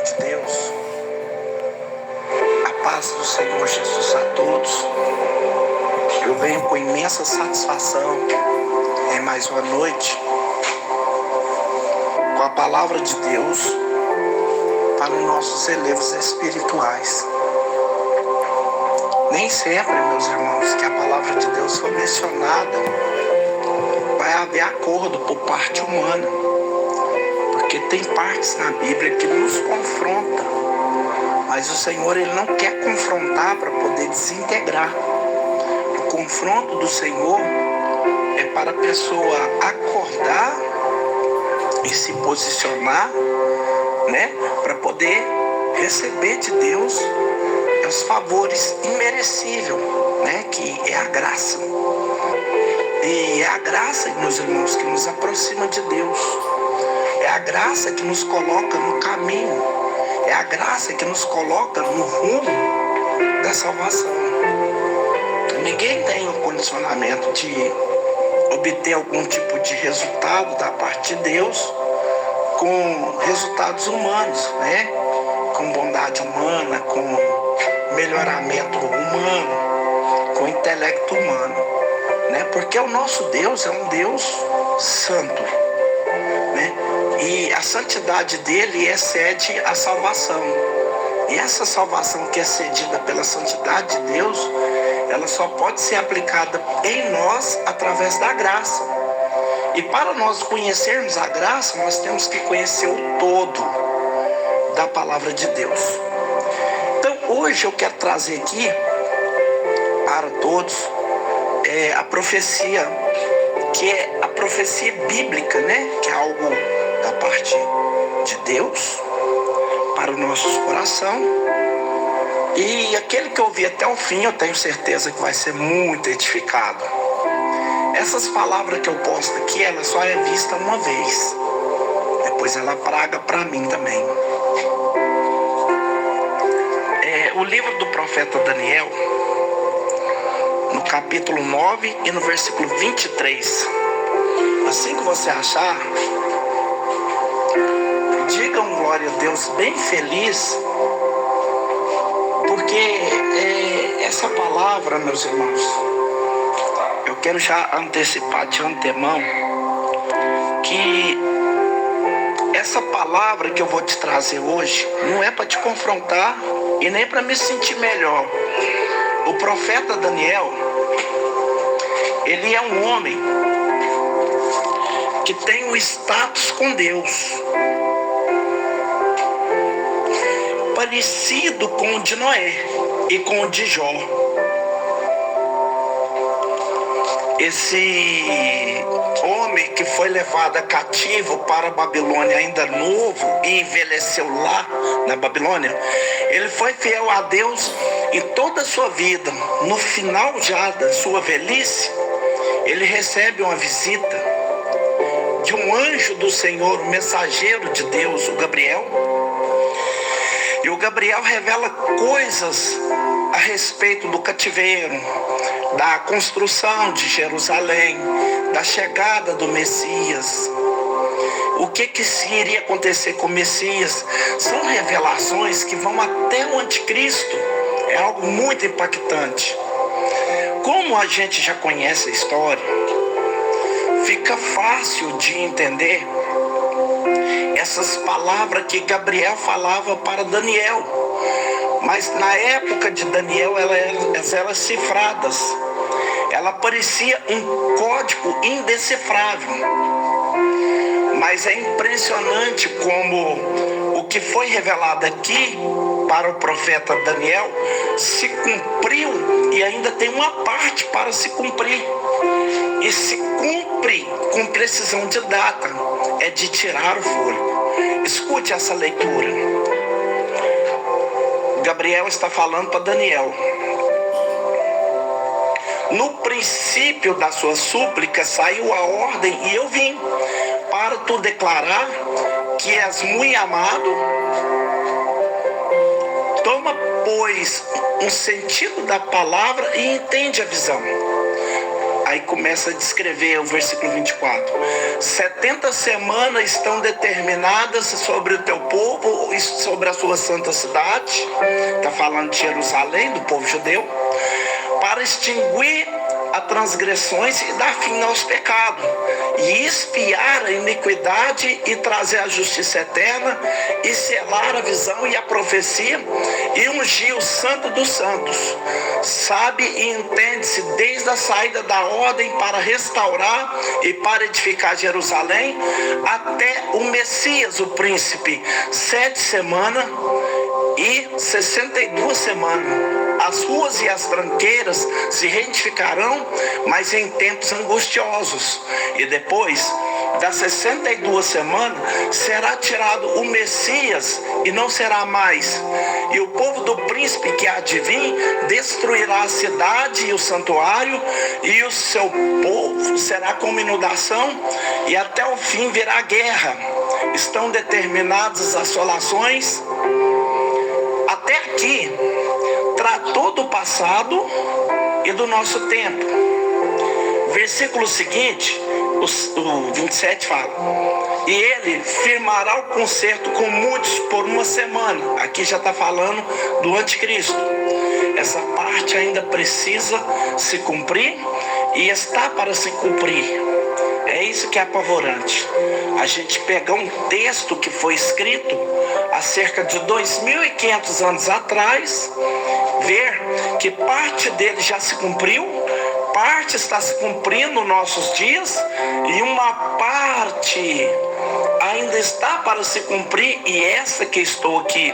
de Deus, a paz do Senhor Jesus a todos. Eu venho com imensa satisfação em mais uma noite com a palavra de Deus para os nossos elevos espirituais. Nem sempre, meus irmãos, que a palavra de Deus for mencionada, vai haver acordo por parte humana, porque tem partes na Bíblia que nos confrontam, mas o Senhor ele não quer confrontar para poder desintegrar. O confronto do Senhor é para a pessoa acordar e se posicionar, para poder receber de Deus os favores imerecíveis, que é a graça. E é a graça, meus irmãos, que nos aproxima de Deus. É a graça que nos coloca no caminho. É a graça que nos coloca no rumo da salvação. Ninguém tem o condicionamento de obter algum tipo de resultado da parte de Deus com resultados humanos, com bondade humana, com melhoramento humano, com intelecto humano, porque o nosso Deus é um Deus santo, e a santidade dele excede a salvação. E essa salvação que é cedida pela santidade de Deus, ela só pode ser aplicada em nós através da graça. E para nós conhecermos a graça, nós temos que conhecer o todo da palavra de Deus. Então, hoje eu quero trazer aqui para todos a profecia, que é a profecia bíblica, que é algo da parte de Deus para o nosso coração. E aquele que ouvir até o fim, eu tenho certeza que vai ser muito edificado. Essas palavras que eu posto aqui, ela só é vista uma vez. Depois ela praga para mim também. O livro do profeta Daniel, no capítulo 9 e no versículo 23. Assim que você achar, digam glória a Deus bem feliz, porque essa palavra, meus irmãos, eu quero já antecipar de antemão que essa palavra que eu vou te trazer hoje não é para te confrontar e nem para me sentir melhor. O profeta Daniel, ele é um homem que tem um status com Deus parecido com o de Noé e com o de Jó. Esse homem que foi levado cativo para a Babilônia ainda novo e envelheceu lá na Babilônia, ele foi fiel a Deus em toda a sua vida. No final já da sua velhice, ele recebe uma visita de um anjo do Senhor, o mensageiro de Deus, o Gabriel. E o Gabriel revela coisas a respeito do cativeiro, da construção de Jerusalém, da chegada do Messias. O que iria acontecer com o Messias? São revelações que vão até o anticristo. É algo muito impactante. Como a gente já conhece a história, fica fácil de entender essas palavras que Gabriel falava para Daniel. Mas na época de Daniel, elas eram cifradas. Ela parecia um código indecifrável. Mas é impressionante como o que foi revelado aqui para o profeta Daniel se cumpriu e ainda tem uma parte para se cumprir. E se cumpre com precisão de data, é de tirar o fôlego. Escute essa leitura. Gabriel está falando para Daniel. No princípio da sua súplica saiu a ordem e eu vim para tu declarar que és muito amado. Toma, pois, um sentido da palavra e entende a visão. Aí começa a descrever o versículo 24. 70 semanas estão determinadas sobre o teu povo e sobre a sua santa cidade. Está falando de Jerusalém, do povo judeu. Para extinguir as transgressões e dar fim aos pecados, e expiar a iniquidade e trazer a justiça eterna, e selar a visão e a profecia, e ungir o santo dos santos. Sabe e entende-se desde a saída da ordem para restaurar e para edificar Jerusalém, até o Messias, o príncipe, 7 semanas e 62 semanas. As ruas e as tranqueiras se reedificarão, mas em tempos angustiosos. E depois das 62 semanas, será tirado o Messias e não será mais. E o povo do príncipe que há de vir destruirá a cidade e o santuário, e o seu povo será como inundação, e até o fim virá guerra. Estão determinadas as assolações. Até aqui tratou do passado e do nosso tempo. Versículo seguinte, o 27 fala: e ele firmará o concerto com muitos por uma semana. Aqui já está falando do anticristo. Essa parte ainda precisa se cumprir e está para se cumprir. É isso que é apavorante. A gente pegar um texto que foi escrito há cerca de 2.500 anos atrás, ver que parte dele já se cumpriu, parte está se cumprindo nos nossos dias, e uma parte ainda está para se cumprir, e essa que estou aqui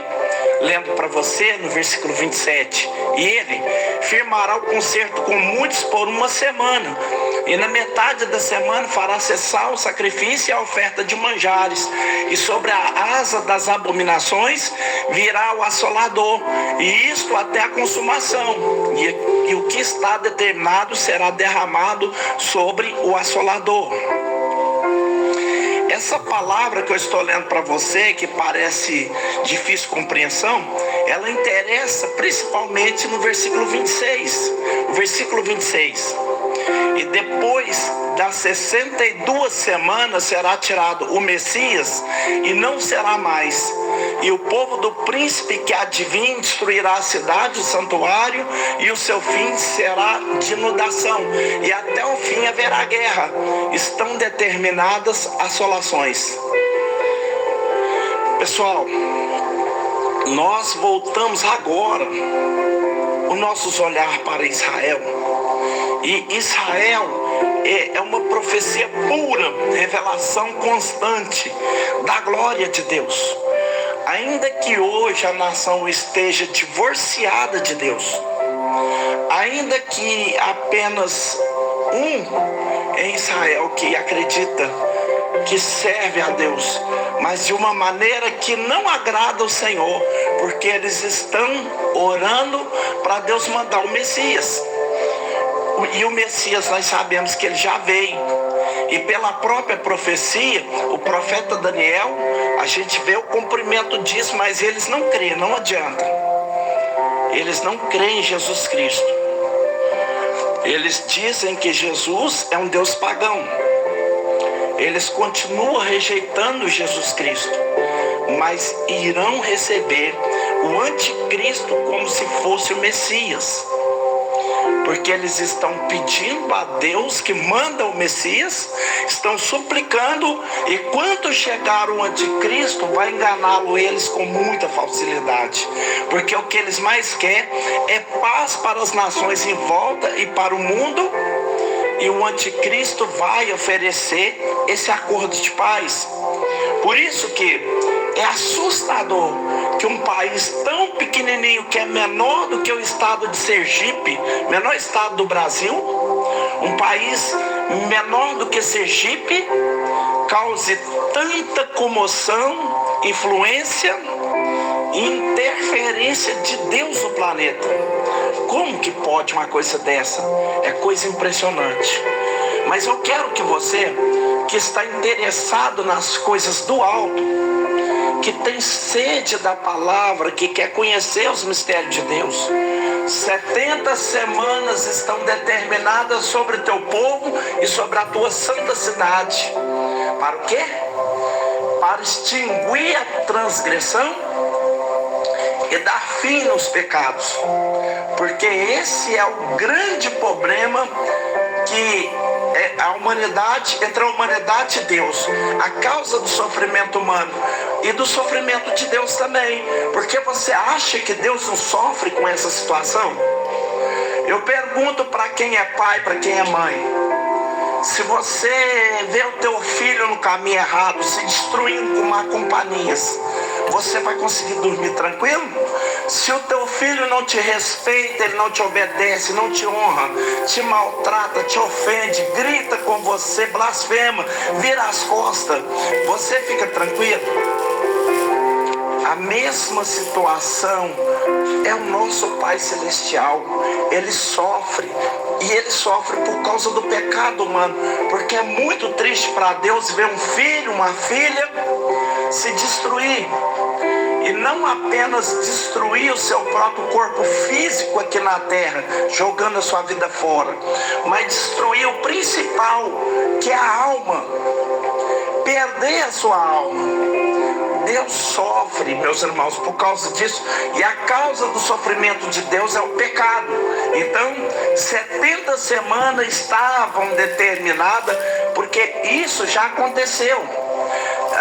lendo para você no versículo 27. E ele firmará o concerto com muitos por uma semana, e na metade da semana fará cessar o sacrifício e a oferta de manjares, e sobre a asa das abominações virá o assolador, e isto até a consumação, e o que está determinado será derramado sobre o assolador. Essa palavra que eu estou lendo para você, que parece difícil compreensão, ela interessa principalmente no versículo 26. O versículo 26. E depois das 62 semanas será tirado o Messias, e não será mais. E o povo do príncipe que há de vir destruirá a cidade, o santuário, e o seu fim será de inundação. E até o fim haverá guerra. Estão determinadas assolações. Pessoal, nós voltamos agora os nossos olhar para Israel. E Israel é uma profecia pura, revelação constante da glória de Deus. Ainda que hoje a nação esteja divorciada de Deus, ainda que apenas um em Israel que acredita, que serve a Deus, mas de uma maneira que não agrada o Senhor, porque eles estão orando para Deus mandar o Messias. E o Messias, nós sabemos que ele já veio, e pela própria profecia, o profeta Daniel, a gente vê o cumprimento disso, mas eles não creem, não adianta. Eles não creem em Jesus Cristo. Eles dizem que Jesus é um Deus pagão. Eles continuam rejeitando Jesus Cristo, mas irão receber o anticristo como se fosse o Messias. Porque eles estão pedindo a Deus que manda o Messias, estão suplicando, e quando chegar o anticristo, vai enganá-lo eles com muita facilidade. Porque o que eles mais querem é paz para as nações em volta e para o mundo, e o anticristo vai oferecer esse acordo de paz. Por isso que é assustador que um país tão pequenininho, que é menor do que o estado de Sergipe, menor estado do Brasil, um país menor do que Sergipe, cause tanta comoção, influência e interferência de Deus no planeta. Como que pode uma coisa dessa? É coisa impressionante. Mas eu quero que você, que está interessado nas coisas do alto, que tem sede da palavra, que quer conhecer os mistérios de Deus. 70 semanas estão determinadas sobre o teu povo e sobre a tua santa cidade. Para o quê? Para extinguir a transgressão e dar fim nos pecados. Porque esse é o grande problema que a humanidade, entre a humanidade e Deus, a causa do sofrimento humano e do sofrimento de Deus também. Porque você acha que Deus não sofre com essa situação? Eu pergunto para quem é pai, para quem é mãe: se você vê o teu filho no caminho errado, se destruindo com má companhias, você vai conseguir dormir tranquilo? Se o teu filho não te respeita, ele não te obedece, não te honra, te maltrata, te ofende, grita com você, blasfema, vira as costas, você fica tranquilo? A mesma situação é o nosso Pai Celestial. Ele sofre, e ele sofre por causa do pecado humano, porque é muito triste para Deus ver um filho, uma filha se destruir. E não apenas destruir o seu próprio corpo físico aqui na terra, jogando a sua vida fora, mas destruir o principal, que é a alma, perder a sua alma. Deus sofre, meus irmãos, por causa disso, e a causa do sofrimento de Deus é o pecado. Então, 70 semanas estavam determinadas, porque isso já aconteceu.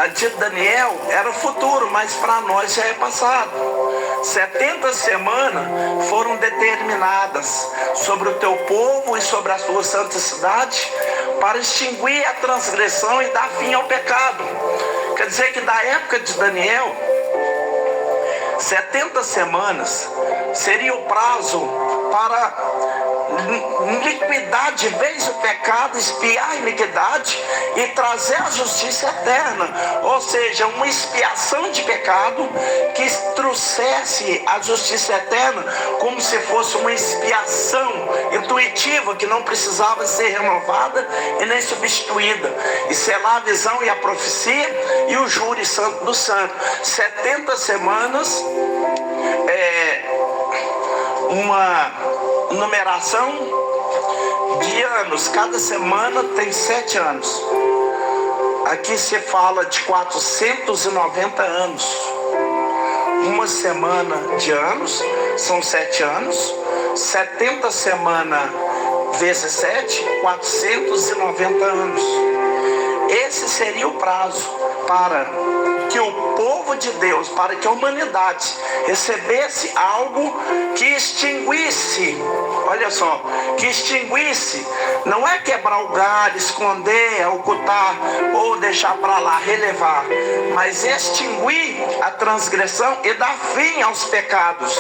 A de Daniel era o futuro, mas para nós já é passado. 70 semanas foram determinadas sobre o teu povo e sobre a tua santa cidade, para extinguir a transgressão e dar fim ao pecado. Quer dizer que da época de Daniel, 70 semanas seria o prazo para liquidar de vez o pecado, expiar a iniquidade e trazer a justiça eterna. Ou seja, uma expiação de pecado que trouxesse a justiça eterna, como se fosse uma expiação intuitiva que não precisava ser renovada e nem substituída, e selar a visão e a profecia e o júri santo do santo. 70 semanas uma numeração de anos. Cada semana tem 7 anos. Aqui se fala de 490 anos. Uma semana de anos são 7 anos. 70 semanas vezes 7, 490 anos. Esse seria o prazo para que o povo de Deus, para que a humanidade recebesse algo que extinguisse. Olha só, que extinguisse. Não é quebrar o galho, esconder, ocultar ou deixar para lá, relevar, mas extinguir a transgressão e dar fim aos pecados.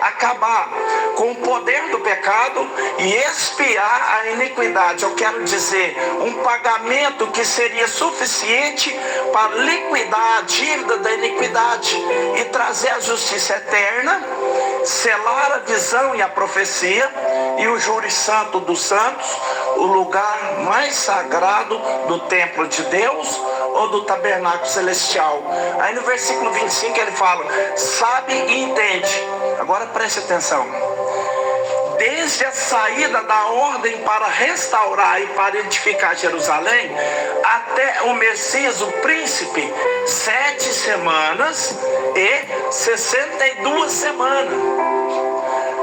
Acabar com o poder do pecado e expiar a iniquidade. Eu quero dizer, um pagamento que seria suficiente para liquidar a dívida da iniquidade e trazer a justiça eterna, selar a visão e a profecia e o júri santo dos santos, o lugar mais sagrado do templo de Deus ou do tabernáculo celestial. Aí no versículo 25 ele fala: sabe e entende. Agora preste atenção. Desde a saída da ordem para restaurar e para edificar Jerusalém, até o Messias, o príncipe, 7 semanas e 62 semanas.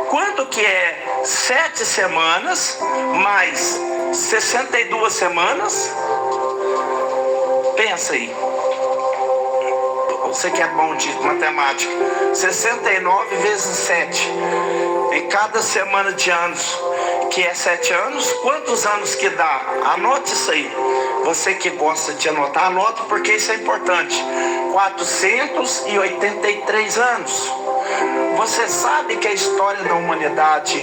Quanto que é 7 semanas mais 62 semanas? Pensa aí. Você que é bom de matemática. 69 vezes 7. Em cada semana de anos, que é 7 anos, quantos anos que dá? Anote isso aí. Você que gosta de anotar, anota, porque isso é importante. 483 anos. Você sabe que a história da humanidade,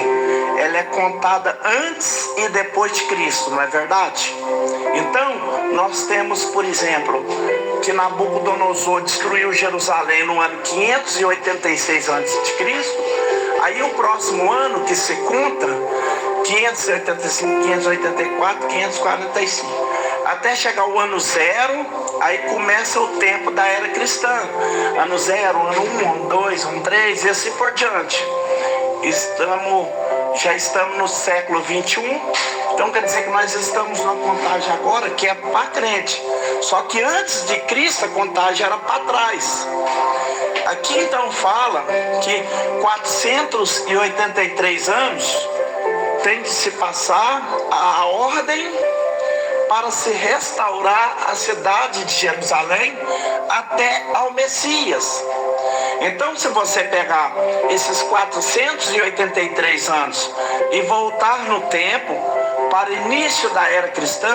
ela é contada antes e depois de Cristo, não é verdade? Então, nós temos, por exemplo, que Nabucodonosor destruiu Jerusalém no ano 586 a.C. Aí o próximo ano que se conta, 585, 584, 545. até chegar o ano 0, aí começa o tempo da era cristã. Ano 0, ano 1, ano 2, ano 3 e assim por diante. Já estamos no século 21, então quer dizer que nós estamos numa contagem agora que é para crente. Só que antes de Cristo a contagem era para trás. Aqui então fala que 483 anos tem de se passar a ordem para se restaurar a cidade de Jerusalém até ao Messias. Então, se você pegar esses 483 anos e voltar no tempo para o início da era cristã,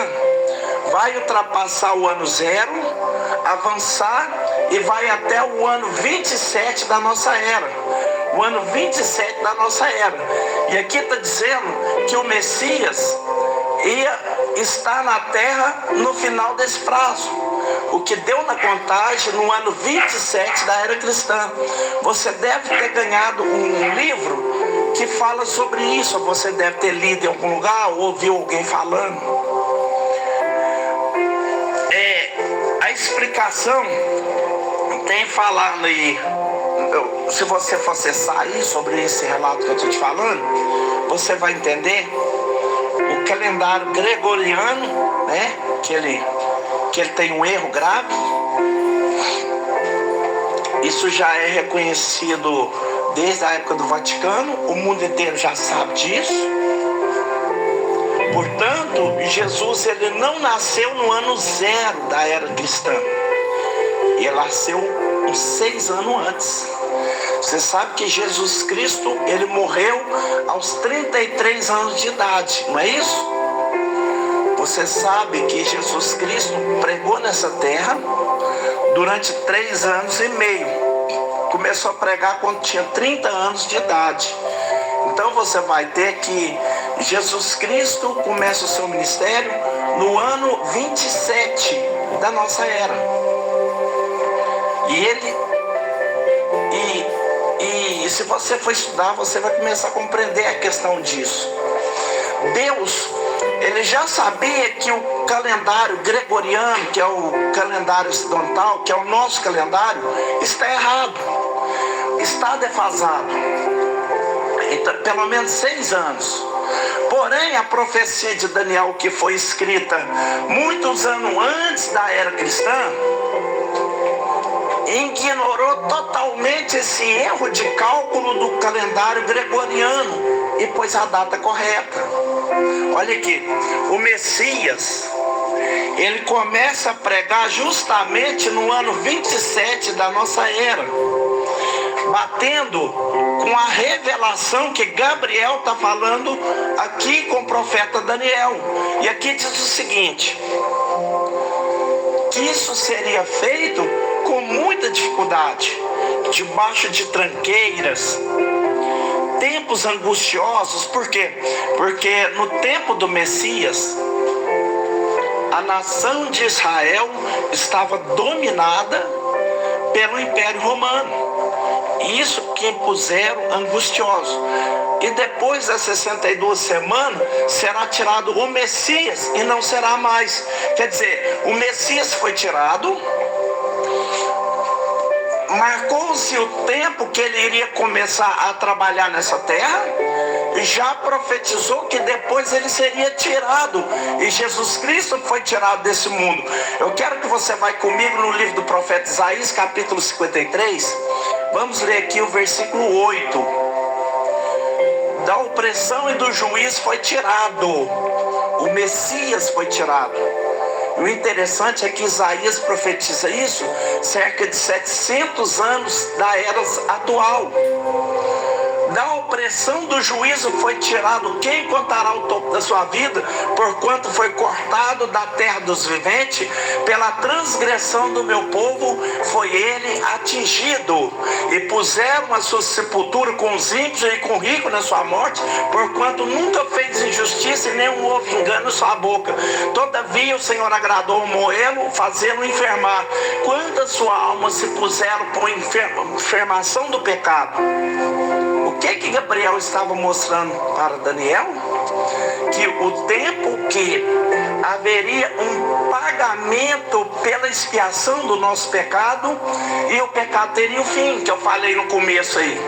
vai ultrapassar o ano 0, avançar e vai até o ano 27 da nossa era. O ano 27 da nossa era. E aqui está dizendo que o Messias ia estar na terra no final desse prazo. O que deu na contagem no ano 27 da era cristã. Você deve ter ganhado um livro que fala sobre isso. Você deve ter lido em algum lugar ou ouviu alguém falando. A explicação tem falando aí. Se você for acessar aí sobre esse relato que eu estou te falando, você vai entender o calendário gregoriano, né? Que ele tem um erro grave. Isso já é reconhecido desde a época do Vaticano. O mundo inteiro já sabe disso. Portanto, Jesus ele não nasceu no ano 0 da era cristã. Ele nasceu uns 6 anos antes. Você sabe que Jesus Cristo ele morreu aos 33 anos de idade, não é isso? Você sabe que Jesus Cristo pregou nessa terra durante 3 anos e meio. Começou a pregar quando tinha 30 anos de idade. Então você vai ter que Jesus Cristo começa o seu ministério no ano 27 da nossa era. E se você for estudar, você vai começar a compreender a questão disso. Deus, ele já sabia que o calendário gregoriano, que é o calendário ocidental, que é o nosso calendário, está errado, está defasado. Então, pelo menos 6 anos. Porém, a profecia de Daniel, que foi escrita muitos anos antes da era cristã, ignorou totalmente esse erro de cálculo do calendário gregoriano e pôs a data correta. Olha aqui, o Messias, ele começa a pregar justamente no ano 27 da nossa era, batendo com a revelação que Gabriel está falando aqui com o profeta Daniel. E aqui diz o seguinte, que isso seria feito com muita dificuldade, debaixo de tranqueiras, tempos angustiosos. Por quê? Porque no tempo do Messias, a nação de Israel estava dominada pelo Império Romano. Isso que impuseram angustioso. E depois das 62 semanas, será tirado o Messias e não será mais. Quer dizer, o Messias foi tirado, marcou-se o tempo que ele iria começar a trabalhar nessa terra, e já profetizou que depois ele seria tirado, e Jesus Cristo foi tirado desse mundo. Eu quero que você vá comigo no livro do profeta Isaías, capítulo 53. Vamos ler aqui o versículo 8. Da opressão e do juízo foi tirado, o Messias foi tirado. O interessante é que Isaías profetiza isso cerca de 700 anos da era atual. Da opressão do juízo foi tirado quem contará o topo da sua vida, porquanto foi cortado da terra dos viventes, pela transgressão do meu povo foi ele atingido, e puseram a sua sepultura com os ímpios e com o rico na sua morte, porquanto nunca fez injustiça e nem houve engano em sua boca. Todavia o Senhor agradou moê-lo, fazê-lo enfermar, quando a sua alma se puseram por enfermação do pecado. O que Gabriel estava mostrando para Daniel? que o tempo que haveria um pagamento pela expiação do nosso pecado, e o pecado teria um fim, que eu falei no começo aí.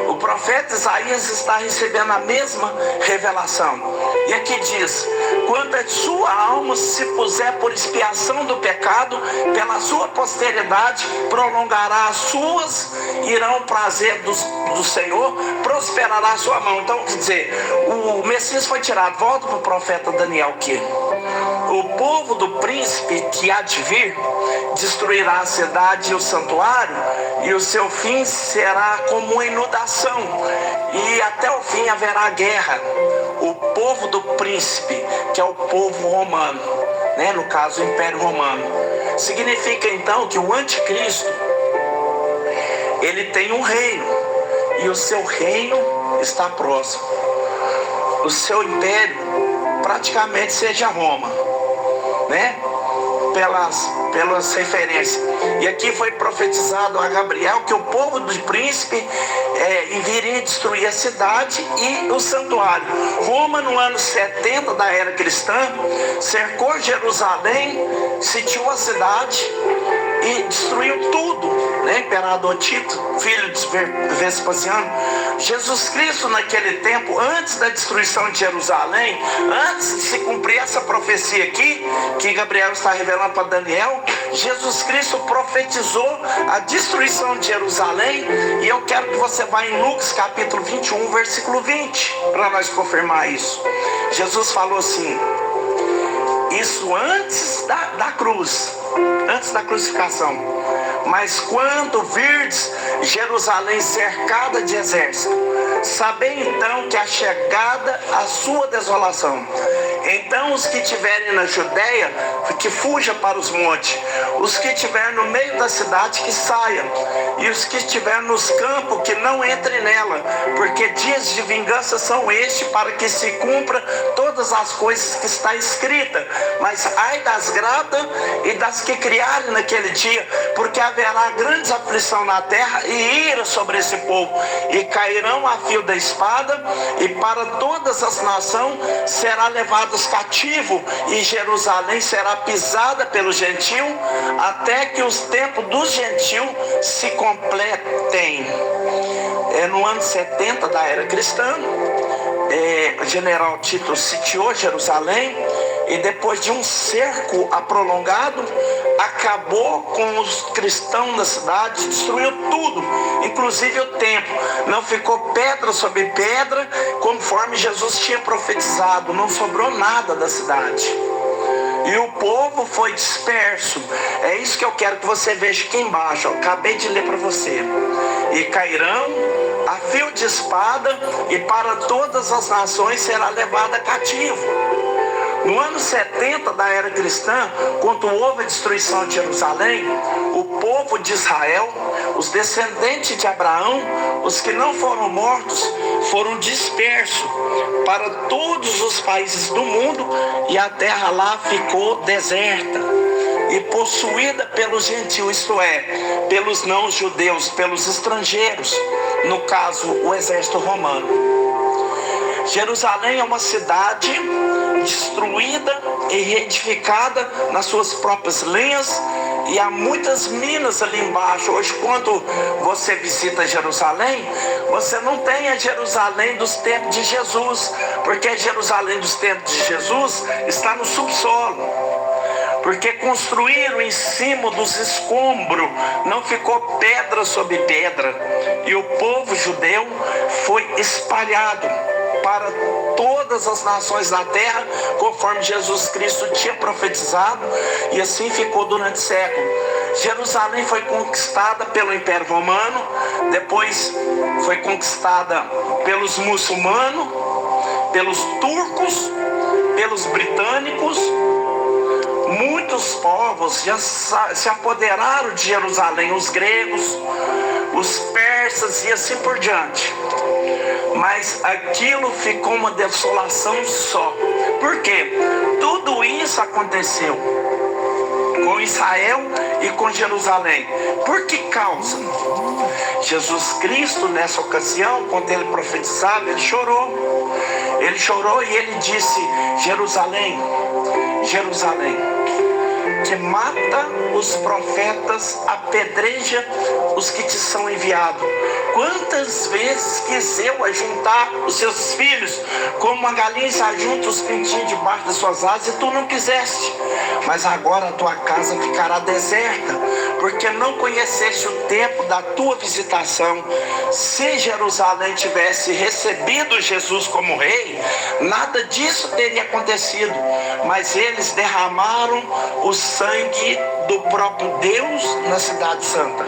O profeta Isaías está recebendo a mesma revelação. E aqui diz: quando a sua alma se puser por expiação do pecado, pela sua posteridade prolongará as suas, irão prazer do Senhor, prosperará a sua mão. Então, quer dizer, o Messias foi tirado. Volta para o profeta Daniel aqui. O povo do príncipe que há de vir destruirá a cidade e o santuário, e o seu fim será como uma inundação, e até o fim haverá guerra. O povo do príncipe, que é o povo romano, né? No caso o Império Romano, significa então que o anticristo, ele tem um reino, e o seu reino está próximo. O seu império praticamente seja Roma, né? Pelas referências. E aqui foi profetizado a Gabriel que o povo do príncipe viria destruir a cidade e o santuário. Roma, no ano 70 da era cristã, cercou Jerusalém, sitiou a cidade e destruiu tudo, né? Imperador Tito, filho de Vespasiano. Jesus Cristo, naquele tempo, antes da destruição de Jerusalém, antes de se cumprir essa profecia aqui, que Gabriel está revelando para Daniel, Jesus Cristo profetizou a destruição de Jerusalém. E eu quero que você vá em Lucas capítulo 21, versículo 20, para nós confirmar isso. Jesus falou assim, isso antes da cruz, antes da crucificação: mas quando virdes Jerusalém cercada de exército, sabei então que é chegada a sua desolação. Então os que estiverem na Judeia, que fuja para os montes; os que estiverem no meio da cidade, que saiam; e os que estiverem nos campos, que não entrem nela, porque dias de vingança são estes, para que se cumpra todas as coisas que está escrita. Mas ai das grávidas e das que criarem naquele dia, porque haverá grande aflição na terra e ira sobre esse povo, e cairão a fio da espada, e para todas as nações será levado cativo, e Jerusalém será pisada pelo gentil, até que os tempos dos gentios se completem. No ano 70 da era cristã, o general Tito sitiou Jerusalém, e depois de um cerco prolongado, acabou com os cristãos da cidade, destruiu tudo, inclusive o templo. Não ficou pedra sobre pedra, conforme Jesus tinha profetizado. Não sobrou nada da cidade, e o povo foi disperso. É isso que eu quero que você veja aqui embaixo. Eu acabei de ler para você. E cairão a fio de espada, e para todas as nações será levada cativo. No ano 70 da era cristã, quando houve a destruição de Jerusalém, o povo de Israel, os descendentes de Abraão, os que não foram mortos, foram dispersos para todos os países do mundo, e a terra lá ficou deserta e possuída pelos gentios, isto é, pelos não-judeus, pelos estrangeiros, no caso, o exército romano. Jerusalém é uma cidade destruída e reedificada nas suas próprias linhas, e há muitas minas ali embaixo. Hoje, quando você visita Jerusalém, você não tem a Jerusalém dos tempos de Jesus, porque a Jerusalém dos tempos de Jesus está no subsolo, porque construíram em cima dos escombros, não ficou pedra sobre pedra, e o povo judeu foi espalhado para todas as nações da terra, conforme Jesus Cristo tinha profetizado, e assim ficou durante séculos. Jerusalém foi conquistada pelo Império Romano, depois foi conquistada pelos muçulmanos, pelos turcos, pelos britânicos. Muitos povos já se apoderaram de Jerusalém, os gregos, os persas e assim por diante. Mas aquilo ficou uma desolação só. Por quê? Tudo isso aconteceu com Israel e com Jerusalém. Por que causa? Jesus Cristo, nessa ocasião, quando ele profetizava, ele chorou. Ele chorou e ele disse: Jerusalém, Jerusalém, que mata os profetas, apedreja os que te são enviados. Quantas vezes quis eu ajuntar os seus filhos, como uma galinha se ajunta os pintinhos debaixo das suas asas, e tu não quiseste. Mas agora a tua casa ficará deserta, porque não conheceste o tempo da tua visitação. Se Jerusalém tivesse recebido Jesus como rei, nada disso teria acontecido. Mas eles derramaram o sangue do próprio Deus na cidade santa.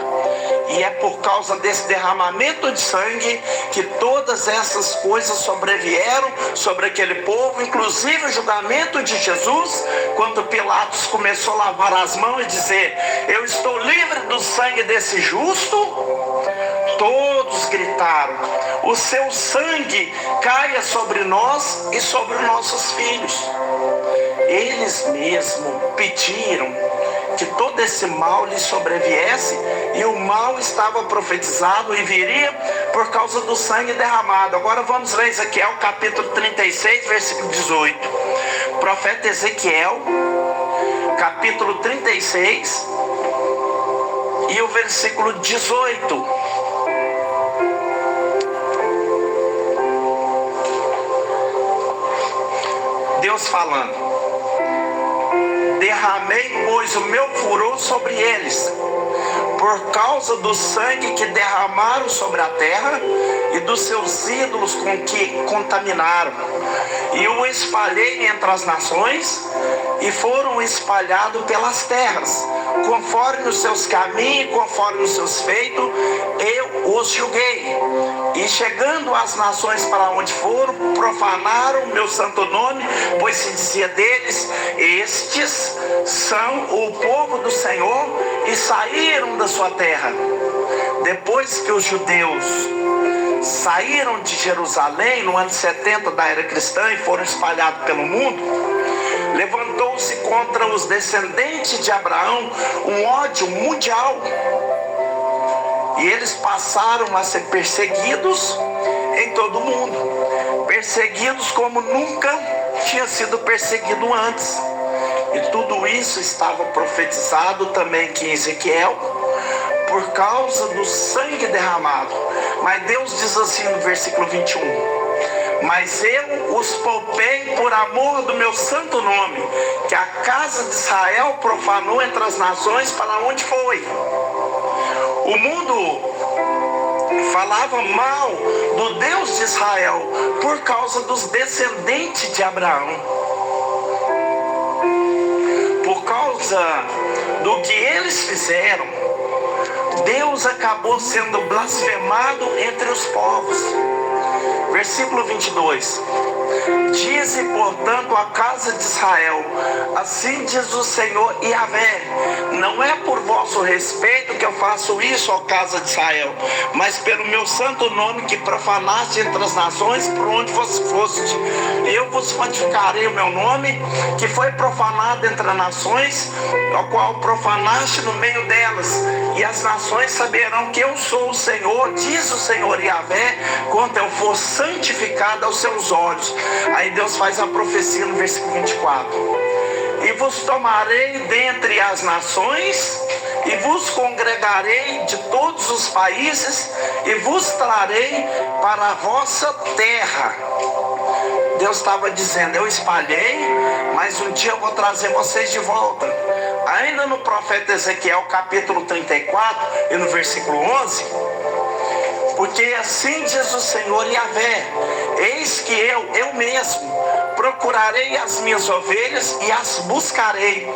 E é por causa desse derramamento de sangue que todas essas coisas sobrevieram sobre aquele povo, inclusive o julgamento de Jesus, quando Pilatos começou a lavar as mãos e dizer: eu estou livre do sangue desse justo. Todos gritaram: o seu sangue caia sobre nós e sobre nossos filhos. Eles mesmos pediram que todo esse mal lhe sobreviesse, e o mal estava profetizado e viria por causa do sangue derramado. Agora vamos ler Ezequiel capítulo 36, versículo 18. Profeta Ezequiel, capítulo 36 e o versículo 18. Deus falando: derramei, pois, o meu furor sobre eles, por causa do sangue que derramaram sobre a terra e dos seus ídolos com que contaminaram. E o espalhei entre as nações, e foram espalhados pelas terras, conforme os seus caminhos, conforme os seus feitos, eu os julguei. E chegando as nações para onde foram, profanaram o meu santo nome, pois se dizia deles: estes são o povo do Senhor, e saíram da sua terra. Depois que os judeus saíram de Jerusalém no ano 70 da era cristã e foram espalhados pelo mundo, levantou-se contra os descendentes de Abraão um ódio mundial, e eles passaram a ser perseguidos em todo o mundo, perseguidos como nunca tinha sido perseguido antes. E tudo isso estava profetizado também aqui em Ezequiel, por causa do sangue derramado. Mas Deus diz assim no versículo 21: mas eu os poupei por amor do meu santo nome, que a casa de Israel profanou entre as nações para onde foi. O mundo falava mal do Deus de Israel por causa dos descendentes de Abraão. Por causa do que eles fizeram, Deus acabou sendo blasfemado entre os povos. Versículo 22. Dize, portanto, a casa de Israel: assim diz o Senhor Yahvé, não é por vosso respeito que eu faço isso, ó casa de Israel, mas pelo meu santo nome que profanaste entre as nações por onde vos foste. Eu vos santificarei o meu nome, que foi profanado entre as nações, ao qual profanaste no meio delas, e as nações saberão que eu sou o Senhor, diz o Senhor Yahvé, quando eu for santificado aos seus olhos. Aí Deus faz a profecia no versículo 24: e vos tomarei dentre as nações, e vos congregarei de todos os países, e vos trarei para a vossa terra. Deus estava dizendo: eu espalhei, mas um dia eu vou trazer vocês de volta. Ainda no profeta Ezequiel capítulo 34 e no versículo 11: porque assim diz o Senhor Yahvé, eis que eu mesmo procurarei as minhas ovelhas e as buscarei,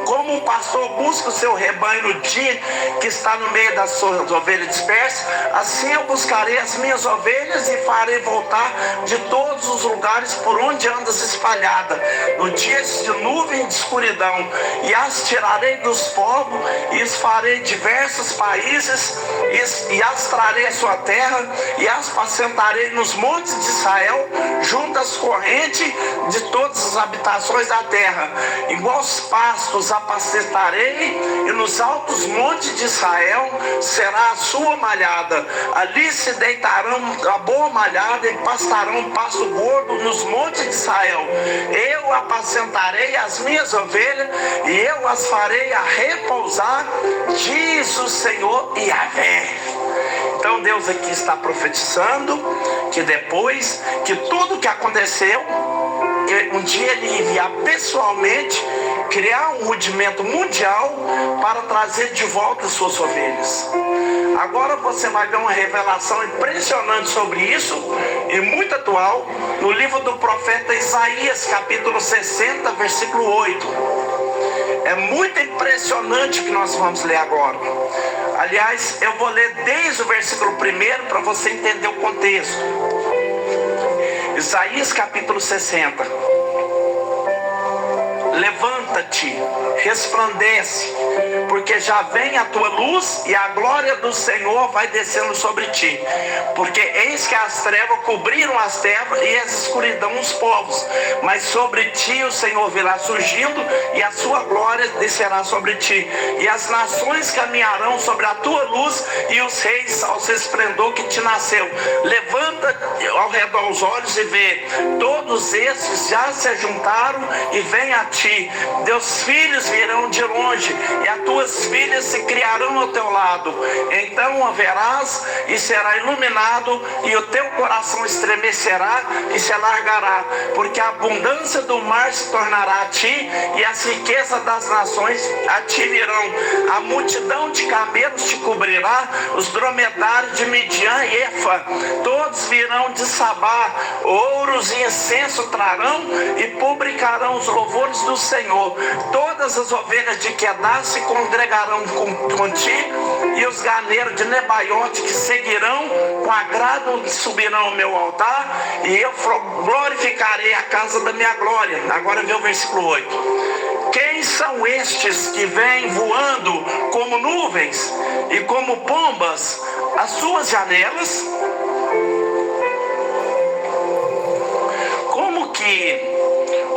como um pastor busca o seu rebanho no dia que está no meio das suas ovelhas dispersas, assim eu buscarei as minhas ovelhas e farei voltar de todos os lugares por onde andas espalhada, no dia de nuvem e de escuridão, e as tirarei dos povos, e as farei diversos países, e as trarei à sua terra, e as apacentarei nos montes de Israel, junto às correntes, de todas as habitações da terra. Em bons pastos apacentarei, e nos altos montes de Israel será a sua malhada. Ali se deitarão a boa malhada e pastarão pasto gordo nos montes de Israel. Eu apacentarei as minhas ovelhas e eu as farei a repousar, diz o Senhor Yahvé. Então Deus aqui está profetizando que depois que tudo que aconteceu, um dia ele enviar pessoalmente, criar um rudimento mundial para trazer de volta as suas ovelhas. Agora você vai ver uma revelação impressionante sobre isso e muito atual no livro do profeta Isaías, capítulo 60, versículo 8. É muito impressionante o que nós vamos ler agora. Aliás, eu vou ler desde o versículo 1 para você entender o contexto. Isaías capítulo 60. Levanta-te, resplandece, porque já vem a tua luz e a glória do Senhor vai descendo sobre ti. Porque eis que as trevas cobriram as terras e as escuridão os povos, mas sobre ti o Senhor virá surgindo e a sua glória descerá sobre ti. E as nações caminharão sobre a tua luz e os reis ao seu esplendor que te nasceu. Levanta ao redor os olhos e vê, todos estes já se juntaram e vêm a ti. Teus filhos virão de longe e as tuas filhas se criarão ao teu lado. Então a verás e será iluminado, e o teu coração estremecerá e se alargará, porque a abundância do mar se tornará a ti e as riquezas das nações a ti virão. A multidão de camelos te cobrirá, os dromedários de Midian e Efa, todos virão de Sabá, ouros e incenso trarão e publicarão os louvores do Senhor. Todas as ovelhas de Quedar se congregarão contigo, e os ganeiros de Nebaiote que seguirão com agrado subirão ao meu altar, e eu glorificarei a casa da minha glória. Agora vê o versículo 8. Quem são estes que vêm voando como nuvens e como pombas às suas janelas? Como que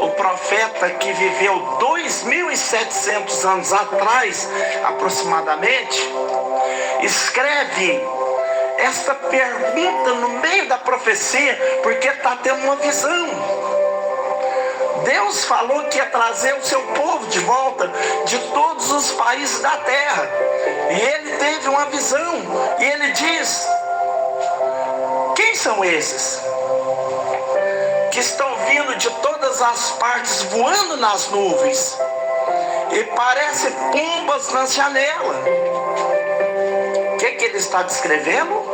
o profeta que viveu 2.700 anos atrás, aproximadamente, escreve esta pergunta no meio da profecia, porque está tendo uma visão. Deus falou que ia trazer o seu povo de volta de todos os países da terra, e ele teve uma visão, e ele diz: quem são esses que estão vindo de todas as partes, voando nas nuvens, e parecem pombas na janela? O que ele está descrevendo?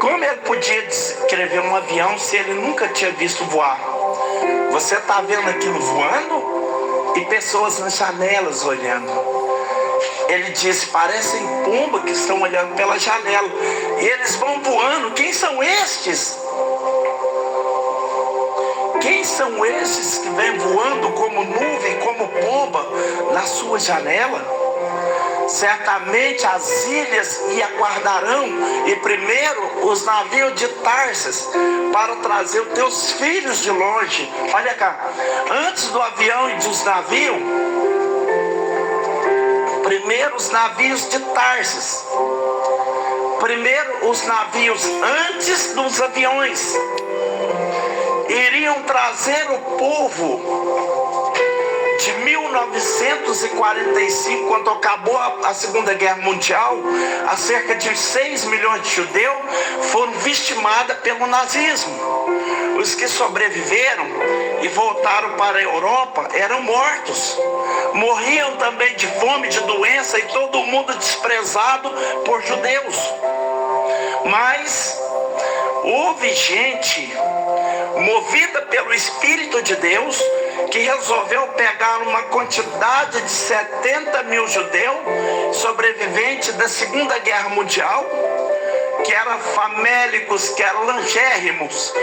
Como ele podia descrever um avião se ele nunca tinha visto voar? Você está vendo aquilo voando e pessoas nas janelas olhando. Ele disse: parecem pombas que estão olhando pela janela, e eles vão voando. Quem são estes? Quem são estes que vêm voando como nuvem, como pomba na sua janela? Certamente as ilhas lhe aguardarão, e primeiro os navios de Tarsas, para trazer os teus filhos de longe. Olha cá, antes do avião e dos navios, primeiro os navios de Tarsas, primeiro os navios antes dos aviões, iriam trazer o povo de 1945, quando acabou a Segunda Guerra Mundial. A cerca de 6 milhões de judeus foram vitimados pelo nazismo. Os que sobreviveram e voltaram para a Europa eram mortos. Morriam também de fome, de doença, e todo mundo desprezado por judeus. Mas houve gente movida pelo Espírito de Deus que resolveu pegar uma quantidade de 70 mil judeus sobreviventes da Segunda Guerra Mundial, que eram famélicos, que eram langérrimos,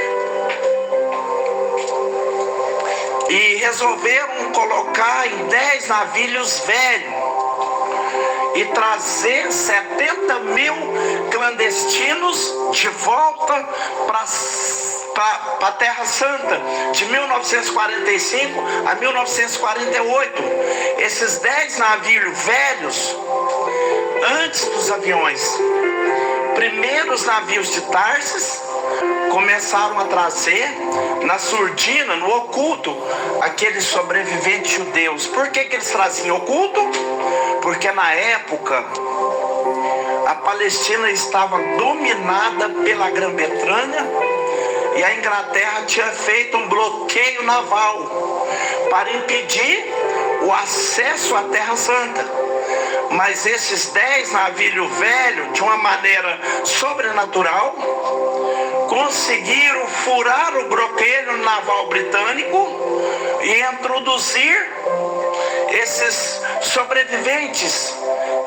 e resolveram colocar em 10 navios velhos e trazer 70 mil clandestinos de volta para a Terra Santa, de 1945 a 1948. Esses 10 navios velhos, antes dos aviões, primeiros navios de Tarsis, começaram a trazer na surdina, no oculto, aqueles sobreviventes judeus. Por que eles traziam oculto? Porque na época a Palestina estava dominada pela Grã-Bretanha e a Inglaterra tinha feito um bloqueio naval para impedir o acesso à Terra Santa. Mas esses 10 navios velhos, de uma maneira sobrenatural, conseguiram furar o bloqueio naval britânico e introduzir esses sobreviventes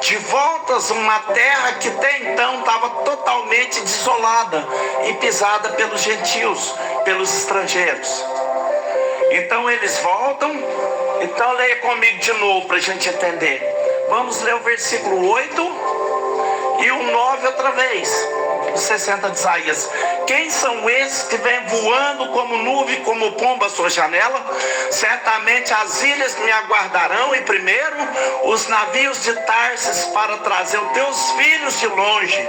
de volta a uma terra que até então estava totalmente desolada e pisada pelos gentios, pelos estrangeiros. Então eles voltam. Então leia comigo de novo para a gente entender. Vamos ler o versículo 8 e o 9 outra vez. O 60 de Isaías. Quem são esses que vêm voando como nuvem, como pomba à sua janela? Certamente as ilhas me aguardarão, e primeiro os navios de Tarsis, para trazer os teus filhos de longe,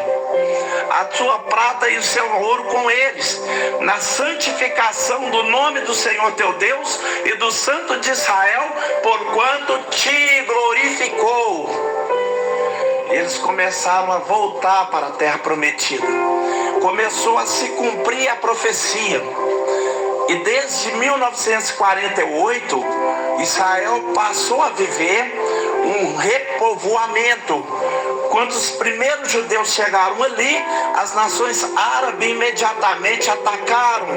a sua prata e o seu ouro com eles, na santificação do nome do Senhor teu Deus e do Santo de Israel, porquanto te glorificou. Eles começaram a voltar para a terra prometida. Começou a se cumprir a profecia. E desde 1948, Israel passou a viver um repovoamento. Quando os primeiros judeus chegaram ali, as nações árabes imediatamente atacaram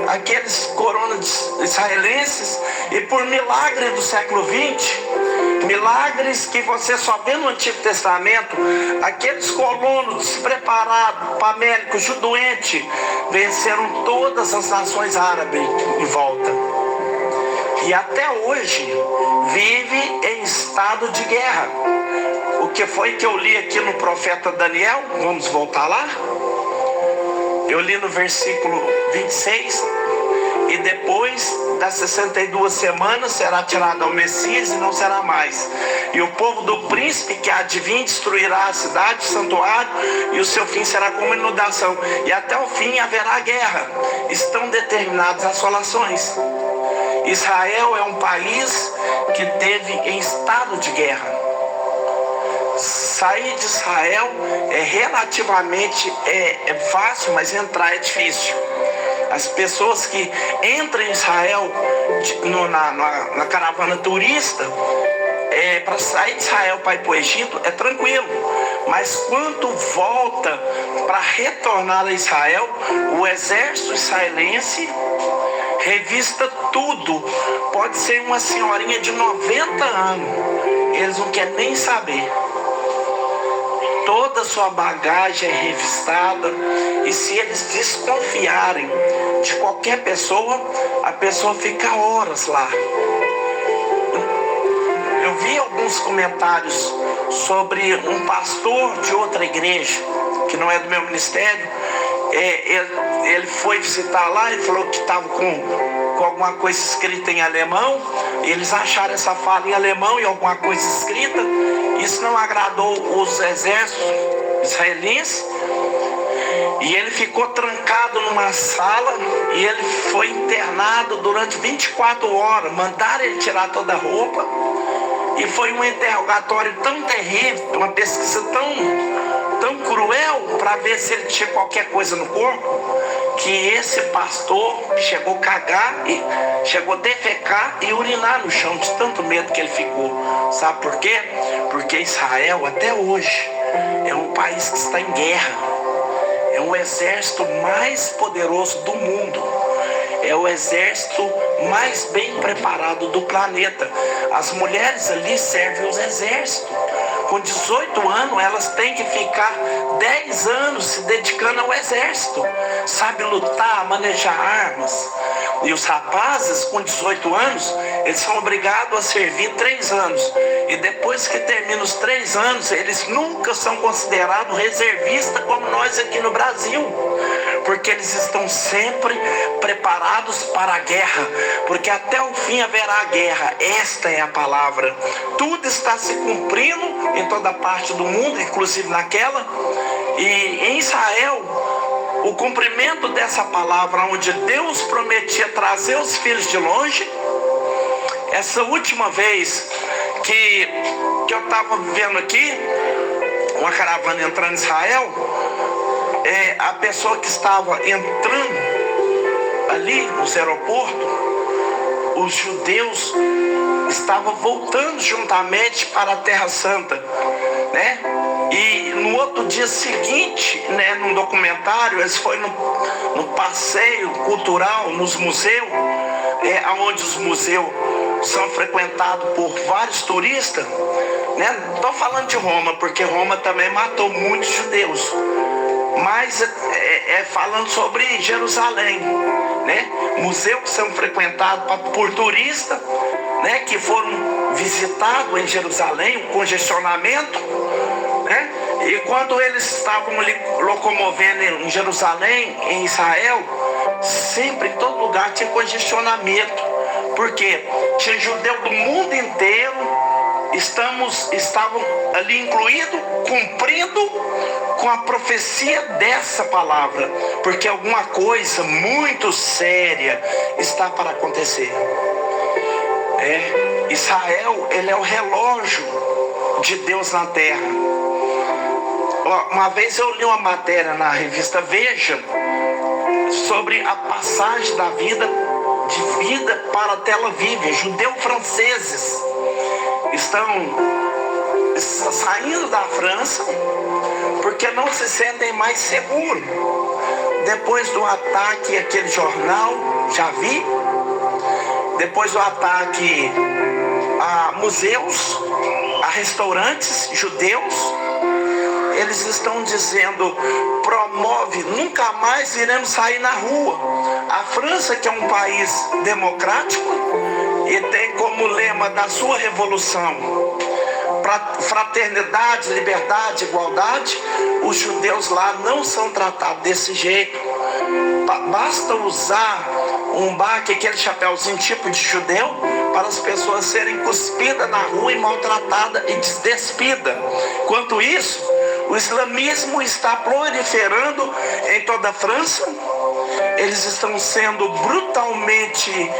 aqueles colonos israelenses, e por milagre do século XX, milagres que você só vê no Antigo Testamento, aqueles colonos despreparados, famélicos, doentes, venceram todas as nações árabes em volta. E até hoje vive em estado de guerra. O que foi que eu li aqui no profeta Daniel? Vamos voltar lá? Eu li no versículo 26. E depois das 62 semanas será tirado ao Messias e não será mais. E o povo do príncipe que há de vir destruirá a cidade, o santuário, e o seu fim será como inundação. E até o fim haverá guerra. Estão determinadas assolações. Israel é um país que teve em estado de guerra. Sair de Israel é relativamente fácil, mas entrar é difícil. As pessoas que entram em Israel na caravana turista, para sair de Israel para ir para o Egito é tranquilo. Mas quando volta para retornar a Israel, o exército israelense revista tudo. Pode ser uma senhorinha de 90 anos. Eles não querem nem saber. Toda a sua bagagem é revistada, e se eles desconfiarem de qualquer pessoa, a pessoa fica horas lá. Eu vi alguns comentários sobre um pastor de outra igreja, que não é do meu ministério. Ele foi visitar lá e falou que estava com alguma coisa escrita em alemão. Eles acharam essa fala em alemão e alguma coisa escrita. Isso não agradou os exércitos israelenses, e ele ficou trancado numa sala, e ele foi internado durante 24 horas. Mandaram ele tirar toda a roupa, e foi um interrogatório tão terrível, uma pesquisa tão cruel, para ver se ele tinha qualquer coisa no corpo, que esse pastor chegou a cagar, chegou a defecar e urinar no chão, de tanto medo que ele ficou. Sabe por quê? Porque Israel até hoje é um país que está em guerra. É o exército mais poderoso do mundo. É o exército mais bem preparado do planeta. As mulheres ali servem os exércitos. Com 18 anos, elas têm que ficar 10 anos se dedicando ao exército. Sabe lutar, manejar armas. E os rapazes com 18 anos, Eles são obrigados a servir 3 anos. E depois que termina os 3 anos, eles nunca são considerados reservistas como nós aqui no Brasil. Porque eles estão sempre preparados para a guerra. Porque até o fim haverá guerra. Esta é a palavra. Tudo está se cumprindo em toda parte do mundo, inclusive naquela. E em Israel, o cumprimento dessa palavra, onde Deus prometia trazer os filhos de longe. Essa última vez que eu estava vivendo aqui, uma caravana entrando em Israel, a pessoa que estava entrando ali nos aeroportos, os judeus estavam voltando juntamente para a Terra Santa, né? E no outro dia seguinte, né, num documentário, eles foram no passeio cultural, nos museus, onde os museus são frequentados por vários turistas, né? Não estou falando de Roma, porque Roma também matou muitos judeus, mas falando sobre Jerusalém, né? Museus que são frequentados por turistas, né, que foram visitados em Jerusalém, o congestionamento, né? E quando eles estavam ali locomovendo em Jerusalém, em Israel, sempre em todo lugar tinha congestionamento, porque tinha judeu do mundo inteiro, estavam ali incluídos, cumprindo com a profecia dessa palavra, porque alguma coisa muito séria está para acontecer. Israel, ele é o relógio de Deus na terra. Uma vez eu li uma matéria na revista Veja sobre a passagem da vida para Tel Aviv. Judeus franceses estão saindo da França porque não se sentem mais seguros depois do ataque àquele jornal, já vi, depois do ataque a museus, a restaurantes judeus. Eles estão dizendo, promove, nunca mais iremos sair na rua. A França, que é um país democrático e tem como lema da sua revolução fraternidade, liberdade, igualdade, os judeus lá não são tratados desse jeito. Basta usar um baque, aquele chapéuzinho tipo de judeu, para as pessoas serem cuspidas na rua e maltratadas e despidas. Enquanto isso, o islamismo está proliferando em toda a França. Eles estão sendo brutalmente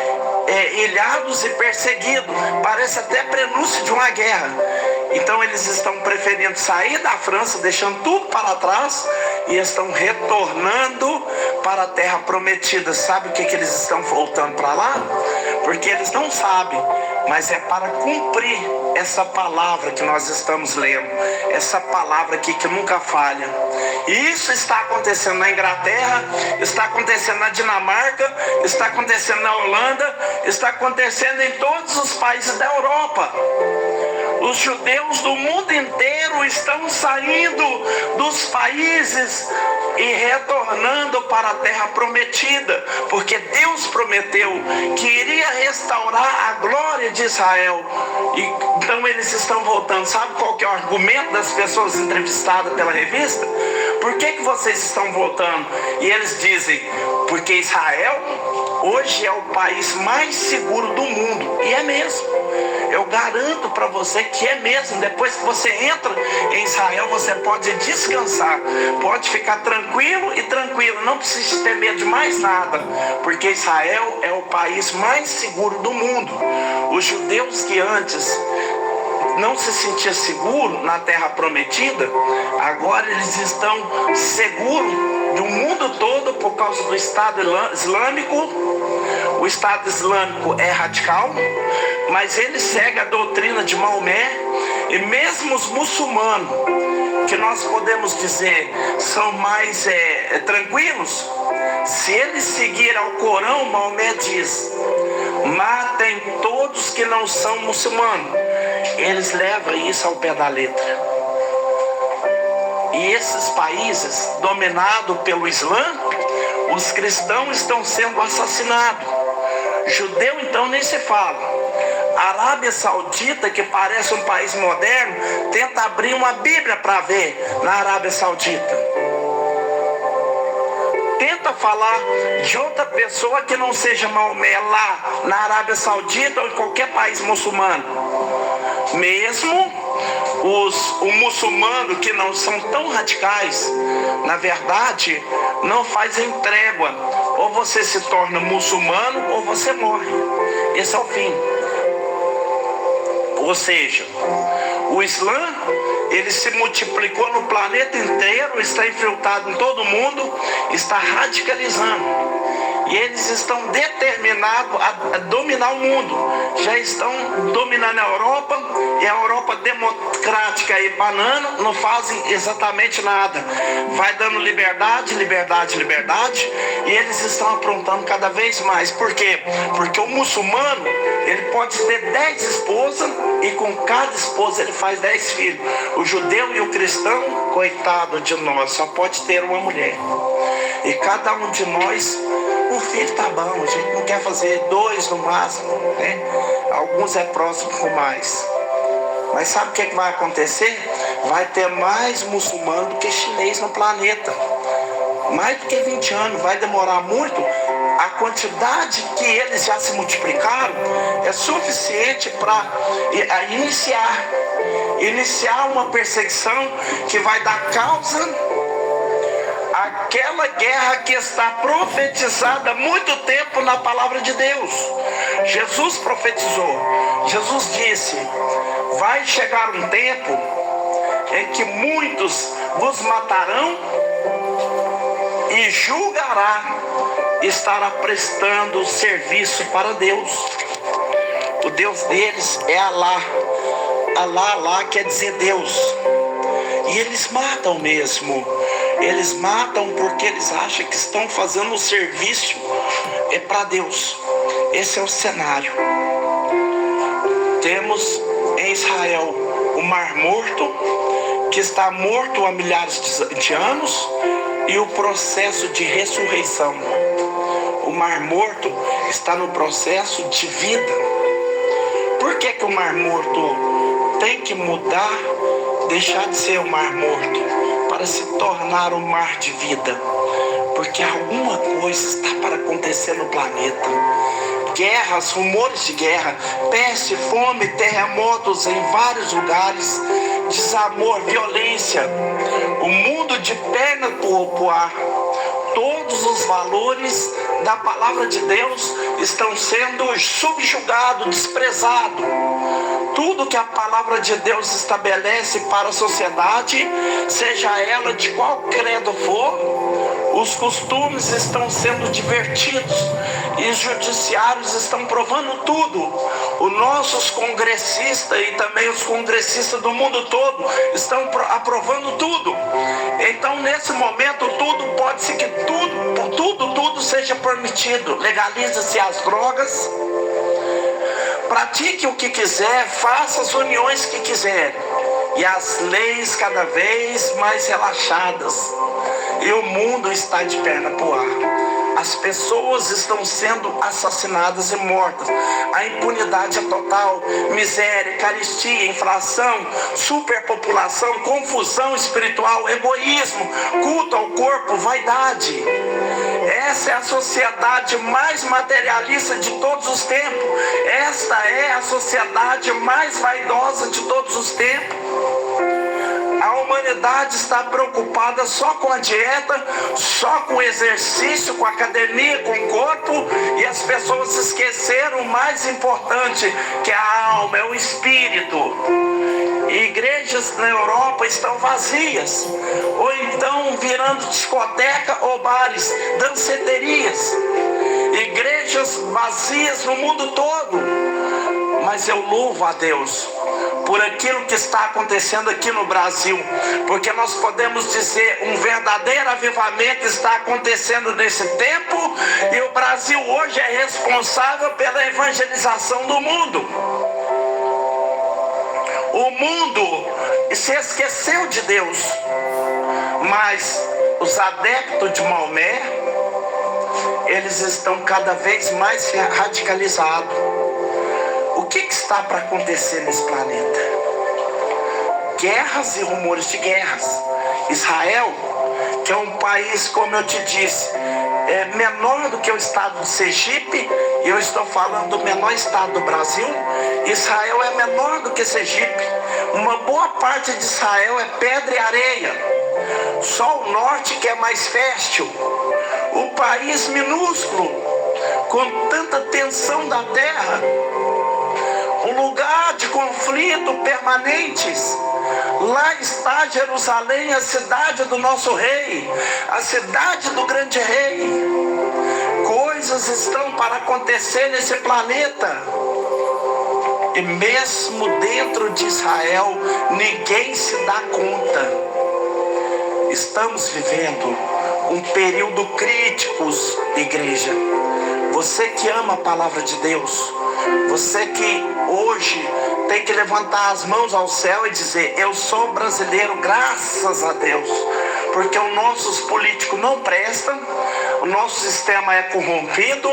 ilhados e perseguidos. Parece até prenúncio de uma guerra. Então eles estão preferindo sair da França, deixando tudo para trás, e estão retornando para a terra prometida. Sabe o que eles estão voltando para lá? Porque eles não sabem, mas é para cumprir essa palavra que nós estamos lendo, essa palavra aqui que nunca falha. E isso está acontecendo na Inglaterra, está acontecendo na Dinamarca, está acontecendo na Holanda, está acontecendo em todos os países da Europa. Os judeus do mundo inteiro estão saindo dos países e retornando para a terra prometida, porque Deus prometeu que iria restaurar a glória de Israel. E então eles estão voltando. Sabe qual que é o argumento das pessoas entrevistadas pela revista? Por que vocês estão voltando? E eles dizem, porque Israel hoje é o país mais seguro do mundo. E é mesmo. Eu garanto para você que é mesmo. Depois que você entra em Israel, você pode descansar, pode ficar tranquilo e tranquilo, não precisa ter medo de mais nada, porque Israel é o país mais seguro do mundo. Os judeus que antes não se sentiam seguros na terra prometida, agora eles estão seguros do mundo todo por causa do Estado Islâmico. O Estado Islâmico é radical, mas ele segue a doutrina de Maomé. E mesmo os muçulmanos, que nós podemos dizer são mais tranquilos, se eles seguirem ao Corão, Maomé diz, matem todos que não são muçulmanos. Eles levam isso ao pé da letra. E esses países dominados pelo Islã, os cristãos estão sendo assassinados. Judeu então nem se fala. A Arábia Saudita, que parece um país moderno, tenta abrir uma Bíblia para ver na Arábia Saudita. Tenta falar de outra pessoa que não seja Maomé lá na Arábia Saudita ou em qualquer país muçulmano. Mesmo os muçulmanos que não são tão radicais, na verdade, não fazem trégua. Ou você se torna muçulmano ou você morre. Esse é o fim. Ou seja, o Islã, ele se multiplicou no planeta inteiro, está infiltrado em todo mundo, está radicalizando. E eles estão determinados a dominar o mundo. Já estão dominando a Europa, e a Europa democrática e banana não fazem exatamente nada. Vai dando liberdade, liberdade, liberdade, e eles estão aprontando cada vez mais. Por quê? Porque o muçulmano, ele pode ter 10 esposas, e com cada esposa ele faz 10 filhos. O judeu e o cristão, coitado de nós, só pode ter uma mulher. E cada um de nós, um filho tá bom, a gente não quer fazer 2 no máximo, né? Alguns é próximo com mais. Mas sabe o que vai acontecer? Vai ter mais muçulmano do que chinês no planeta. Mais do que 20 anos, vai demorar muito. A quantidade que eles já se multiplicaram é suficiente para iniciar uma perseguição que vai dar causa àquela guerra que está profetizada há muito tempo na palavra de Deus. Jesus profetizou. Jesus disse: vai chegar um tempo em que muitos vos matarão e julgará estará prestando serviço para Deus. O Deus deles é Alá. Alá quer dizer Deus. E eles matam mesmo. Eles matam porque eles acham que estão fazendo um serviço para Deus. Esse é o cenário. Temos em Israel o Mar Morto, que está morto há milhares de anos, e o processo de ressurreição. O Mar Morto está no processo de vida. Por que o Mar Morto tem que mudar, deixar de ser o Mar Morto, para se tornar um mar de vida? Porque alguma coisa está para acontecer no planeta. Guerras, rumores de guerra, peste, fome, terremotos em vários lugares, desamor, violência, o mundo de perna pro ar. Todos os valores da palavra de Deus estão sendo subjugados, desprezados. Tudo que a palavra de Deus estabelece para a sociedade, seja ela de qual credo for, os costumes estão sendo divertidos e os judiciários estão provando tudo. Os nossos congressistas e também os congressistas do mundo todo estão aprovando tudo. Então, nesse momento, tudo pode ser que tudo seja permitido. Legaliza-se as drogas, pratique o que quiser, faça as uniões que quiser, e as leis cada vez mais relaxadas, e o mundo está de perna pro ar. As pessoas estão sendo assassinadas e mortas. A impunidade é total. Miséria, carestia, inflação, superpopulação, confusão espiritual, egoísmo, culto ao corpo, vaidade. Essa é a sociedade mais materialista de todos os tempos. Esta é a sociedade mais vaidosa de todos os tempos. A humanidade está preocupada só com a dieta, só com o exercício, com a academia, com o corpo, e as pessoas esqueceram o mais importante, que é a alma, é o espírito. E igrejas na Europa estão vazias, ou então virando discoteca ou bares, danceterias. Igrejas vazias no mundo todo. Mas eu louvo a Deus por aquilo que está acontecendo aqui no Brasil, porque nós podemos dizer um verdadeiro avivamento está acontecendo nesse tempo, e o Brasil hoje é responsável pela evangelização do mundo. O mundo se esqueceu de Deus, mas os adeptos de Maomé, eles estão cada vez mais radicalizados. O que está para acontecer nesse planeta? Guerras e rumores de guerras. Israel, que é um país, como eu te disse, é menor do que o estado de Sergipe, e eu estou falando do menor estado do Brasil. Israel é menor do que Sergipe. Uma boa parte de Israel é pedra e areia. Só o norte que é mais fértil. O país minúsculo, com tanta tensão da terra, um lugar de conflito permanentes. Lá está Jerusalém, a cidade do nosso rei, a cidade do grande rei. Coisas estão para acontecer nesse planeta. E mesmo dentro de Israel, ninguém se dá conta. Estamos vivendo um período crítico, igreja. Você que ama a palavra de Deus, você que hoje tem que levantar as mãos ao céu e dizer: eu sou brasileiro, graças a Deus, porque os nossos políticos não prestam, o nosso sistema é corrompido.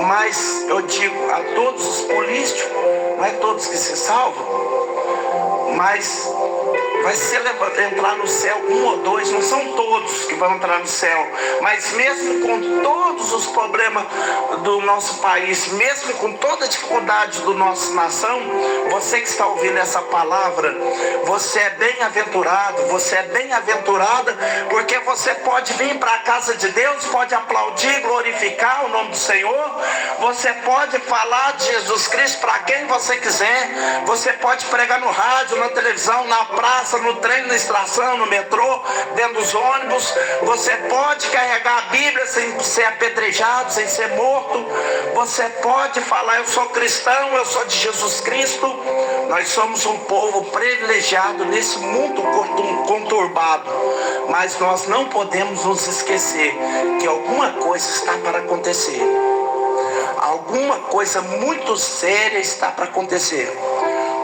Mas eu digo a todos os políticos, não é todos que se salvam, mas vai ser entrar no céu um ou dois, não são todos que vão entrar no céu. Mas mesmo com todos os problemas do nosso país, mesmo com toda a dificuldade da nossa nação, você que está ouvindo essa palavra, você é bem-aventurado, você é bem-aventurada, porque você pode vir para a casa de Deus, pode aplaudir, glorificar o nome do Senhor, você pode falar de Jesus Cristo para quem você quiser, você pode pregar no rádio, na televisão, na praça, no trem, na estação, no metrô, dentro dos ônibus. Você pode carregar a Bíblia sem ser apedrejado, sem ser morto. Você pode falar: eu sou cristão, eu sou de Jesus Cristo. Nós somos um povo privilegiado nesse mundo conturbado, mas nós não podemos nos esquecer que alguma coisa está para acontecer. Alguma coisa muito séria está para acontecer.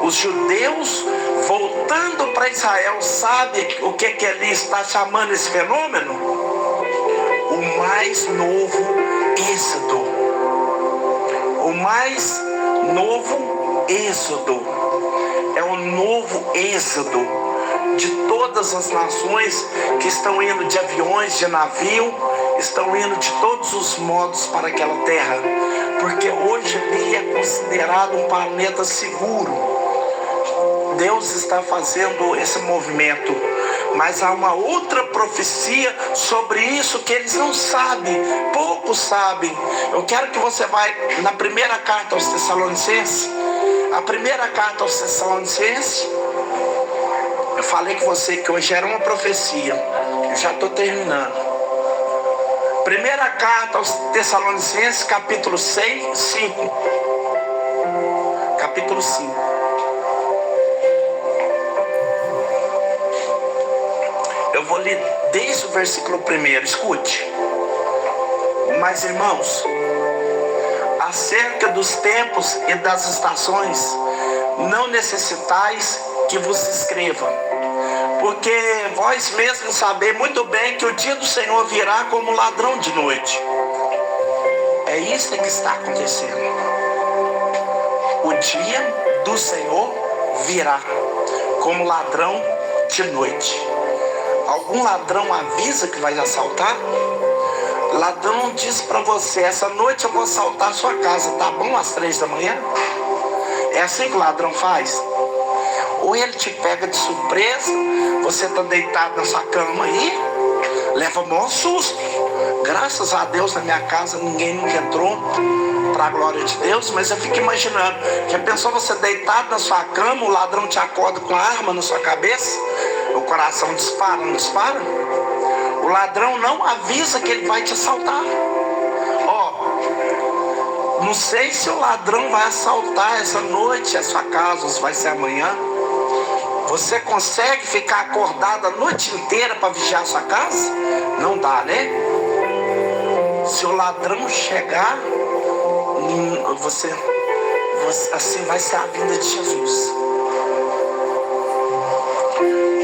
Os judeus voltando para Israel, sabe o que ele está chamando esse fenômeno? O mais novo êxodo. O mais novo êxodo. É o novo êxodo de todas as nações que estão indo de aviões, de navio, estão indo de todos os modos para aquela terra, porque hoje ele é considerado um planeta seguro. Deus está fazendo esse movimento, mas há uma outra profecia sobre isso que eles não sabem, poucos sabem. Eu quero que você vá na primeira carta aos Tessalonicenses. A primeira carta aos Tessalonicenses, eu falei com você que hoje era uma profecia, eu já estou terminando. Primeira carta aos Tessalonicenses, capítulo 5. Capítulo 5. Eu vou ler desde o versículo 1, escute. Mas, irmãos, acerca dos tempos e das estações, não necessitais que vos escreva, porque vós mesmos sabeis muito bem que o dia do Senhor virá como ladrão de noite. É isso que está acontecendo. O dia do Senhor virá como ladrão de noite. Algum ladrão avisa que vai assaltar? Ladrão diz para você: essa noite eu vou assaltar a sua casa, tá bom, às 3 da manhã? É assim que o ladrão faz. Ou ele te pega de surpresa, você está deitado na sua cama aí, leva o maior susto. Graças a Deus na minha casa ninguém nunca entrou, para a glória de Deus, mas eu fico imaginando, já pensou você deitado na sua cama, o ladrão te acorda com a arma na sua cabeça, o coração dispara, não dispara? O ladrão não avisa que ele vai te assaltar. Não sei se o ladrão vai assaltar essa noite a sua casa, ou se vai ser amanhã. Você consegue ficar acordado a noite inteira para vigiar a sua casa? Não dá, né? Se o ladrão chegar, você assim vai ser a vinda de Jesus.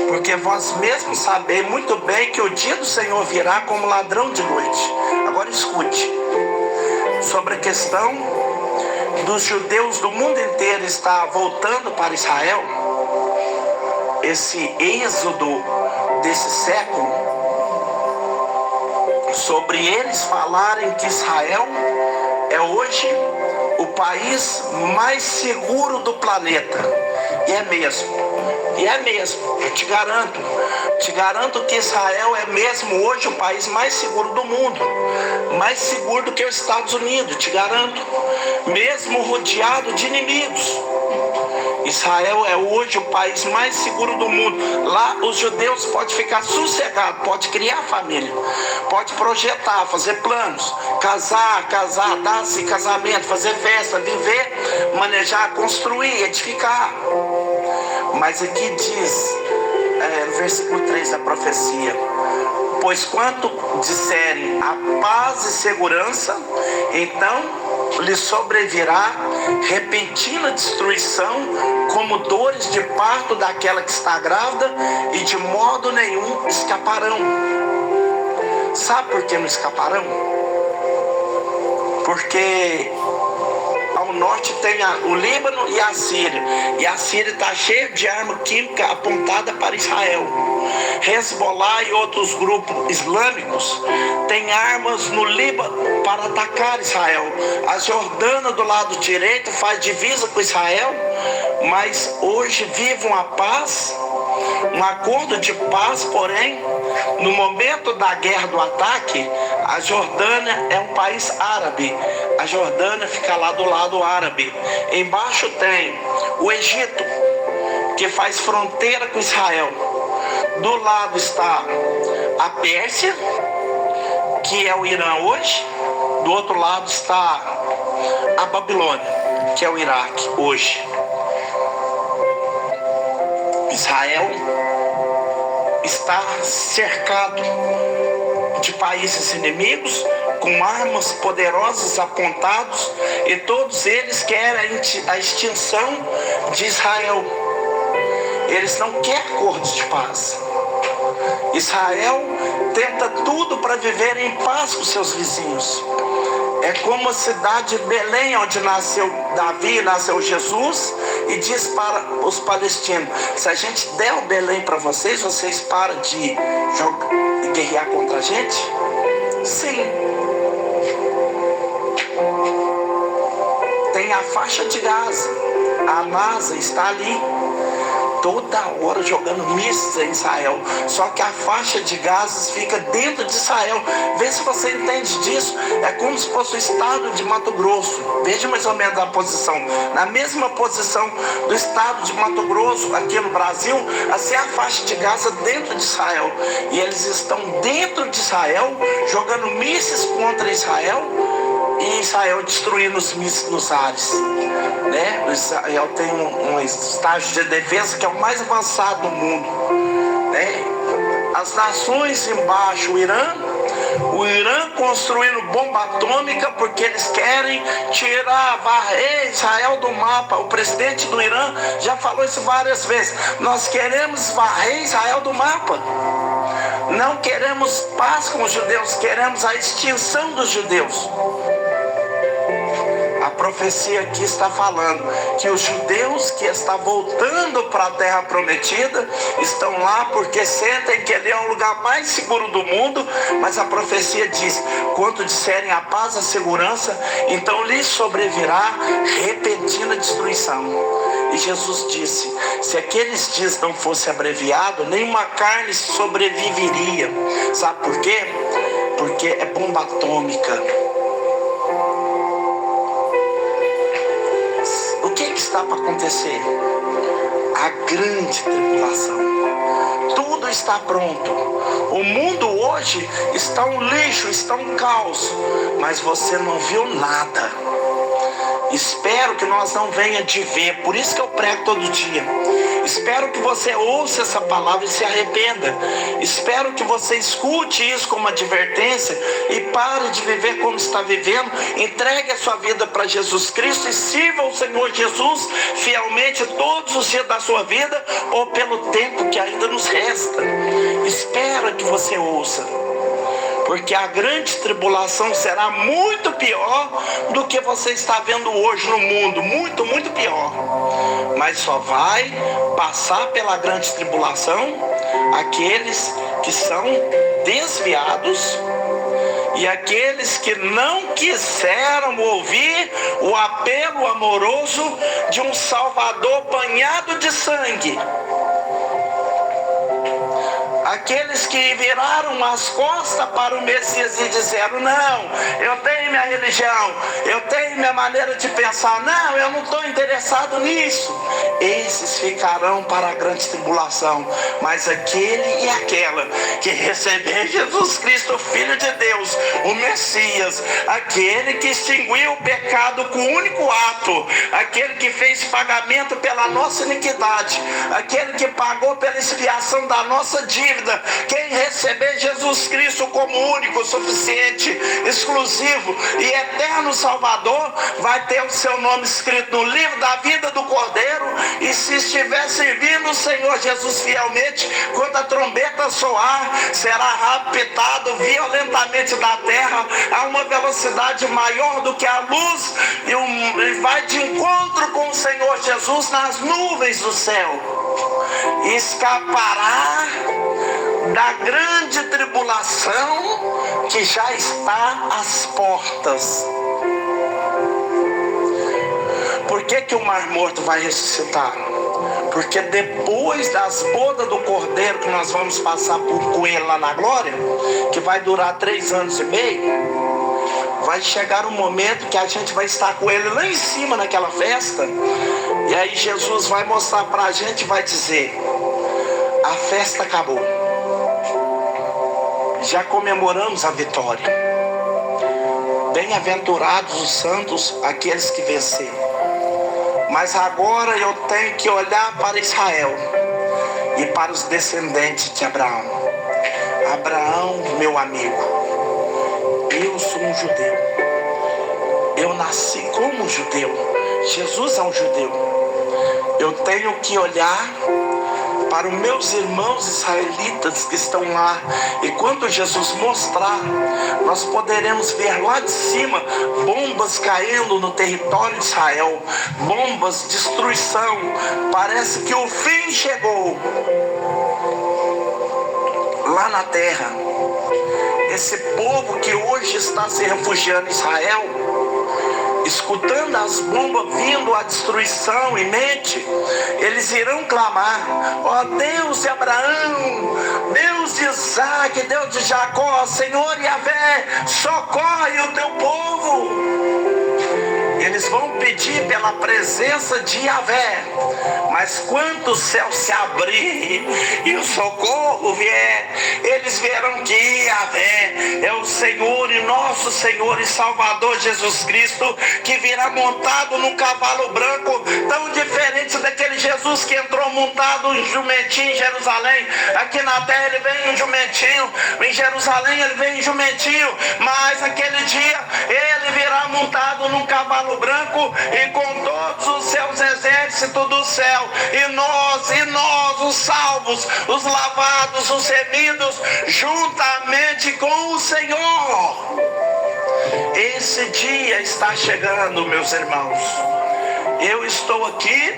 Porque vós mesmos sabeis muito bem que o dia do Senhor virá como ladrão de noite. Agora escute, sobre a questão dos judeus do mundo inteiro está voltando para Israel, esse êxodo desse século, sobre eles falarem que Israel é hoje o país mais seguro do planeta. E é mesmo, eu te garanto que Israel é mesmo hoje o país mais seguro do mundo, mais seguro do que os Estados Unidos, te garanto, mesmo rodeado de inimigos. Israel é hoje o país mais seguro do mundo. Lá os judeus podem ficar sossegados, podem criar família, podem projetar, fazer planos, casar, dar-se casamento, fazer festa, viver, manejar, construir, edificar. Mas aqui diz, no versículo 3 da profecia: pois quanto disserem a paz e segurança, então lhe sobrevirá repentina destruição, como dores de parto daquela que está grávida, e de modo nenhum escaparão. Sabe por que não escaparão? Porque ao norte tem o Líbano e a Síria. E a Síria está cheia de arma química apontada para Israel. Hezbollah e outros grupos islâmicos têm armas no Líbano para atacar Israel. A Jordânia do lado direito faz divisa com Israel, mas hoje vive uma paz, um acordo de paz, porém, no momento da guerra do ataque, a Jordânia é um país árabe. A Jordânia fica lá do lado árabe. Embaixo tem o Egito, que faz fronteira com Israel. Do lado está a Pérsia, que é o Irã hoje. Do outro lado está a Babilônia, que é o Iraque hoje. Israel está cercado de países inimigos, com armas poderosas apontados, e todos eles querem a extinção de Israel. Eles não querem acordos de paz. Israel tenta tudo para viver em paz com seus vizinhos. É como a cidade de Belém, onde nasceu Davi, nasceu Jesus, e diz para os palestinos: se a gente der o Belém para vocês, vocês param de guerrear contra a gente? Sim. Tem a faixa de Gaza, a NASA está ali toda hora jogando mísseis em Israel. Só que a faixa de Gaza fica dentro de Israel. Vê se você entende disso. É como se fosse o estado de Mato Grosso. Veja mais ou menos a posição. Na mesma posição do estado de Mato Grosso, aqui no Brasil, assim é a faixa de Gaza dentro de Israel. E eles estão dentro de Israel, jogando mísseis contra Israel, e Israel destruindo os mísseis nos ares. Né? Israel tem um estágio de defesa que é o mais avançado do mundo. Né? As nações embaixo, o Irã construindo bomba atômica, porque eles querem varrer Israel do mapa. O presidente do Irã já falou isso várias vezes: nós queremos varrer Israel do mapa. Não queremos paz com os judeus, queremos a extinção dos judeus. A profecia aqui está falando que os judeus que estão voltando para a terra prometida estão lá porque sentem que ele é o lugar mais seguro do mundo. Mas a profecia diz: quando disserem a paz e a segurança, então lhes sobrevirá repentina destruição. E Jesus disse: se aqueles dias não fosse abreviado, nenhuma carne sobreviveria. Sabe por quê? Porque é bomba atômica. O que está para acontecer? A grande tribulação. Tudo está pronto. O mundo hoje está um lixo, está um caos, mas você não viu nada. Espero que nós não venha de ver. Por isso que eu prego todo dia. Espero que você ouça essa palavra e se arrependa. Espero que você escute isso como advertência e pare de viver como está vivendo. Entregue a sua vida para Jesus Cristo e sirva o Senhor Jesus fielmente todos os dias da sua vida, ou pelo tempo que ainda nos resta. Espero que você ouça, porque a grande tribulação será muito pior do que você está vendo hoje no mundo, muito, muito pior. Mas só vai passar pela grande tribulação aqueles que são desviados e aqueles que não quiseram ouvir o apelo amoroso de um Salvador banhado de sangue. Aqueles que viraram as costas para o Messias e disseram: não, eu tenho minha religião, eu tenho minha maneira de pensar, não, eu não estou interessado nisso. Esses ficarão para a grande tribulação. Mas aquele e aquela que receber Jesus Cristo, Filho de Deus, o Messias, aquele que extinguiu o pecado com o único ato, aquele que fez pagamento pela nossa iniquidade, aquele que pagou pela expiação da nossa dívida, quem receber Jesus Cristo como único, suficiente, exclusivo e eterno Salvador, vai ter o seu nome escrito no livro da vida do Cordeiro. E se estiver servindo o Senhor Jesus fielmente, quando a trombeta soar, será raptado violentamente da terra a uma velocidade maior do que a luz, e vai de encontro com o Senhor Jesus nas nuvens do céu. Escapará da grande tribulação que já está às portas. Por que o Mar Morto vai ressuscitar? Porque depois das bodas do Cordeiro, que nós vamos passar com ele lá na glória, que vai durar 3 anos e meio, vai chegar um momento que a gente vai estar com ele lá em cima naquela festa, e aí Jesus vai mostrar para a gente e vai dizer: a festa acabou, já comemoramos a vitória, bem-aventurados os santos, aqueles que venceram. Mas agora eu tenho que olhar para Israel e para os descendentes de Abraão. Abraão, meu amigo, eu sou um judeu, eu nasci como judeu, Jesus é um judeu. Eu tenho que olhar para os meus irmãos israelitas que estão lá, e quando Jesus mostrar, nós poderemos ver lá de cima bombas caindo no território de Israel, bombas, destruição. Parece que o fim chegou lá na terra. Esse povo que hoje está se refugiando em Israel, escutando as bombas vindo a destruição imente, eles irão clamar: ó Deus de Abraão, Deus de Isaac, Deus de Jacó, Senhor Yahvé, socorre o teu povo. Eles vão pedir pela presença de Yahvé, mas quando o céu se abrir e o socorro vier, eles verão que Yahvé é o Senhor, e nosso Senhor e Salvador Jesus Cristo, que virá montado num cavalo branco, tão diferente daquele Jesus que entrou montado em jumentinho em Jerusalém. Aqui na terra ele vem em jumentinho, em Jerusalém ele vem em jumentinho, mas aquele dia ele virá montado num cavalo branco e com todos os seus exércitos do céu, e nós os salvos, os lavados, os remidos, juntamente com o Senhor. Esse dia está chegando, meus irmãos. Eu estou aqui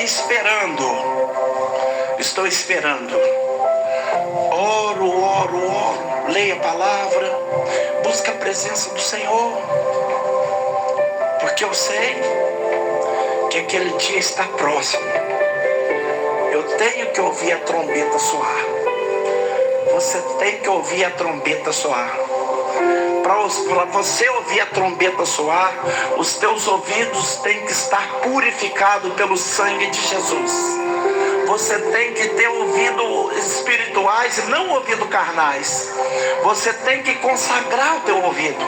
esperando. Oro, leia a palavra, busca a presença do Senhor, porque eu sei que aquele dia está próximo. Eu tenho que ouvir a trombeta soar. Você tem que ouvir a trombeta soar. Para você ouvir a trombeta soar, os teus ouvidos têm que estar purificados pelo sangue de Jesus. Você tem que ter ouvidos espirituais e não ouvidos carnais. Você tem que consagrar o teu ouvido,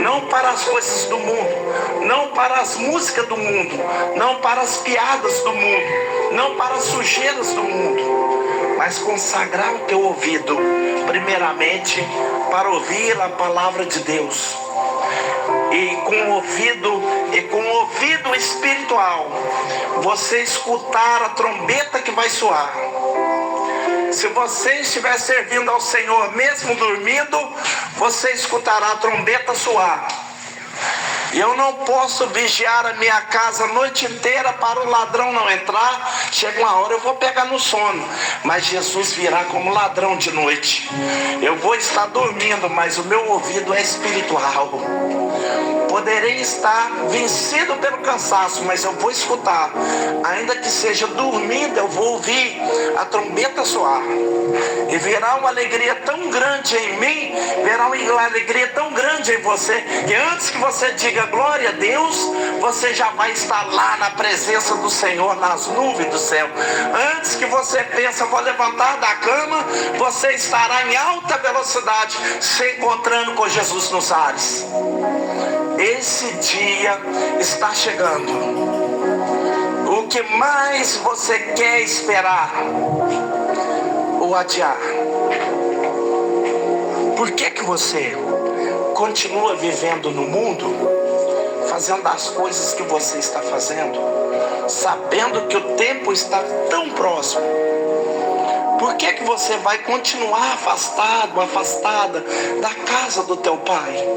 não para as coisas do mundo, não para as músicas do mundo, não para as piadas do mundo, não para as sujeiras do mundo, mas consagrar o teu ouvido, primeiramente, para ouvir a palavra de Deus. E com o ouvido espiritual, você escutar a trombeta que vai soar. Se você estiver servindo ao Senhor mesmo dormindo, você escutará a trombeta soar. E eu não posso vigiar a minha casa a noite inteira para o ladrão não entrar. Chega uma hora eu vou pegar no sono, mas Jesus virá como ladrão de noite. Eu vou estar dormindo, mas o meu ouvido é espiritual. Poderei estar vencido pelo cansaço, mas eu vou escutar. Ainda que seja dormindo, eu vou ouvir a trombeta soar. E virá uma alegria tão grande em mim, virá uma alegria tão grande em você, que antes que você diga glória a Deus, você já vai estar lá na presença do Senhor, nas nuvens do céu. Antes que você pense, vou levantar da cama, você estará em alta velocidade, se encontrando com Jesus nos ares. Esse dia está chegando. O que mais você quer esperar ou adiar? Por que você continua vivendo no mundo, fazendo as coisas que você está fazendo, sabendo que o tempo está tão próximo? Por que você vai continuar afastado, afastada da casa do teu pai?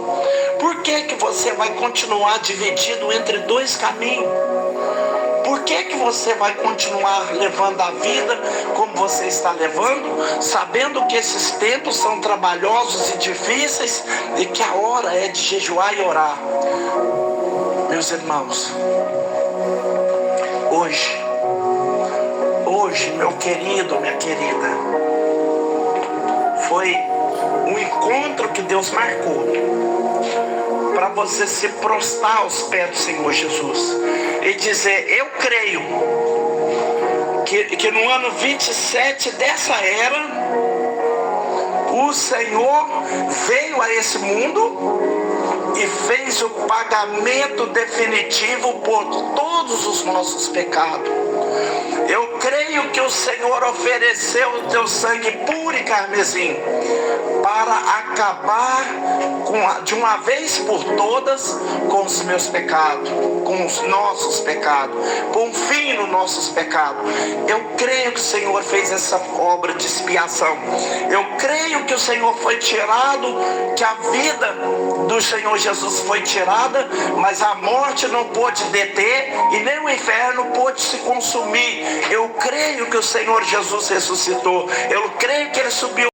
Por que você vai continuar dividido entre dois caminhos? Por que você vai continuar levando a vida como você está levando, sabendo que esses tempos são trabalhosos e difíceis e que a hora é de jejuar e orar? Meus irmãos, hoje, meu querido, minha querida, foi um encontro que Deus marcou para você se prostrar aos pés do Senhor Jesus e dizer: eu creio que no ano 27 dessa era, o Senhor veio a esse mundo e fez o pagamento definitivo por todos os nossos pecados. Eu creio que o Senhor ofereceu o teu sangue puro e carmesim para acabar de uma vez por todas com os meus pecados, com os nossos pecados, com um fim nos nossos pecados. Eu creio que o Senhor fez essa obra de expiação. Eu creio que o Senhor foi tirado, que a vida do Senhor Jesus foi tirada, mas a morte não pôde deter e nem o inferno pôde se consumir. Eu creio que o Senhor Jesus ressuscitou. Eu creio que Ele subiu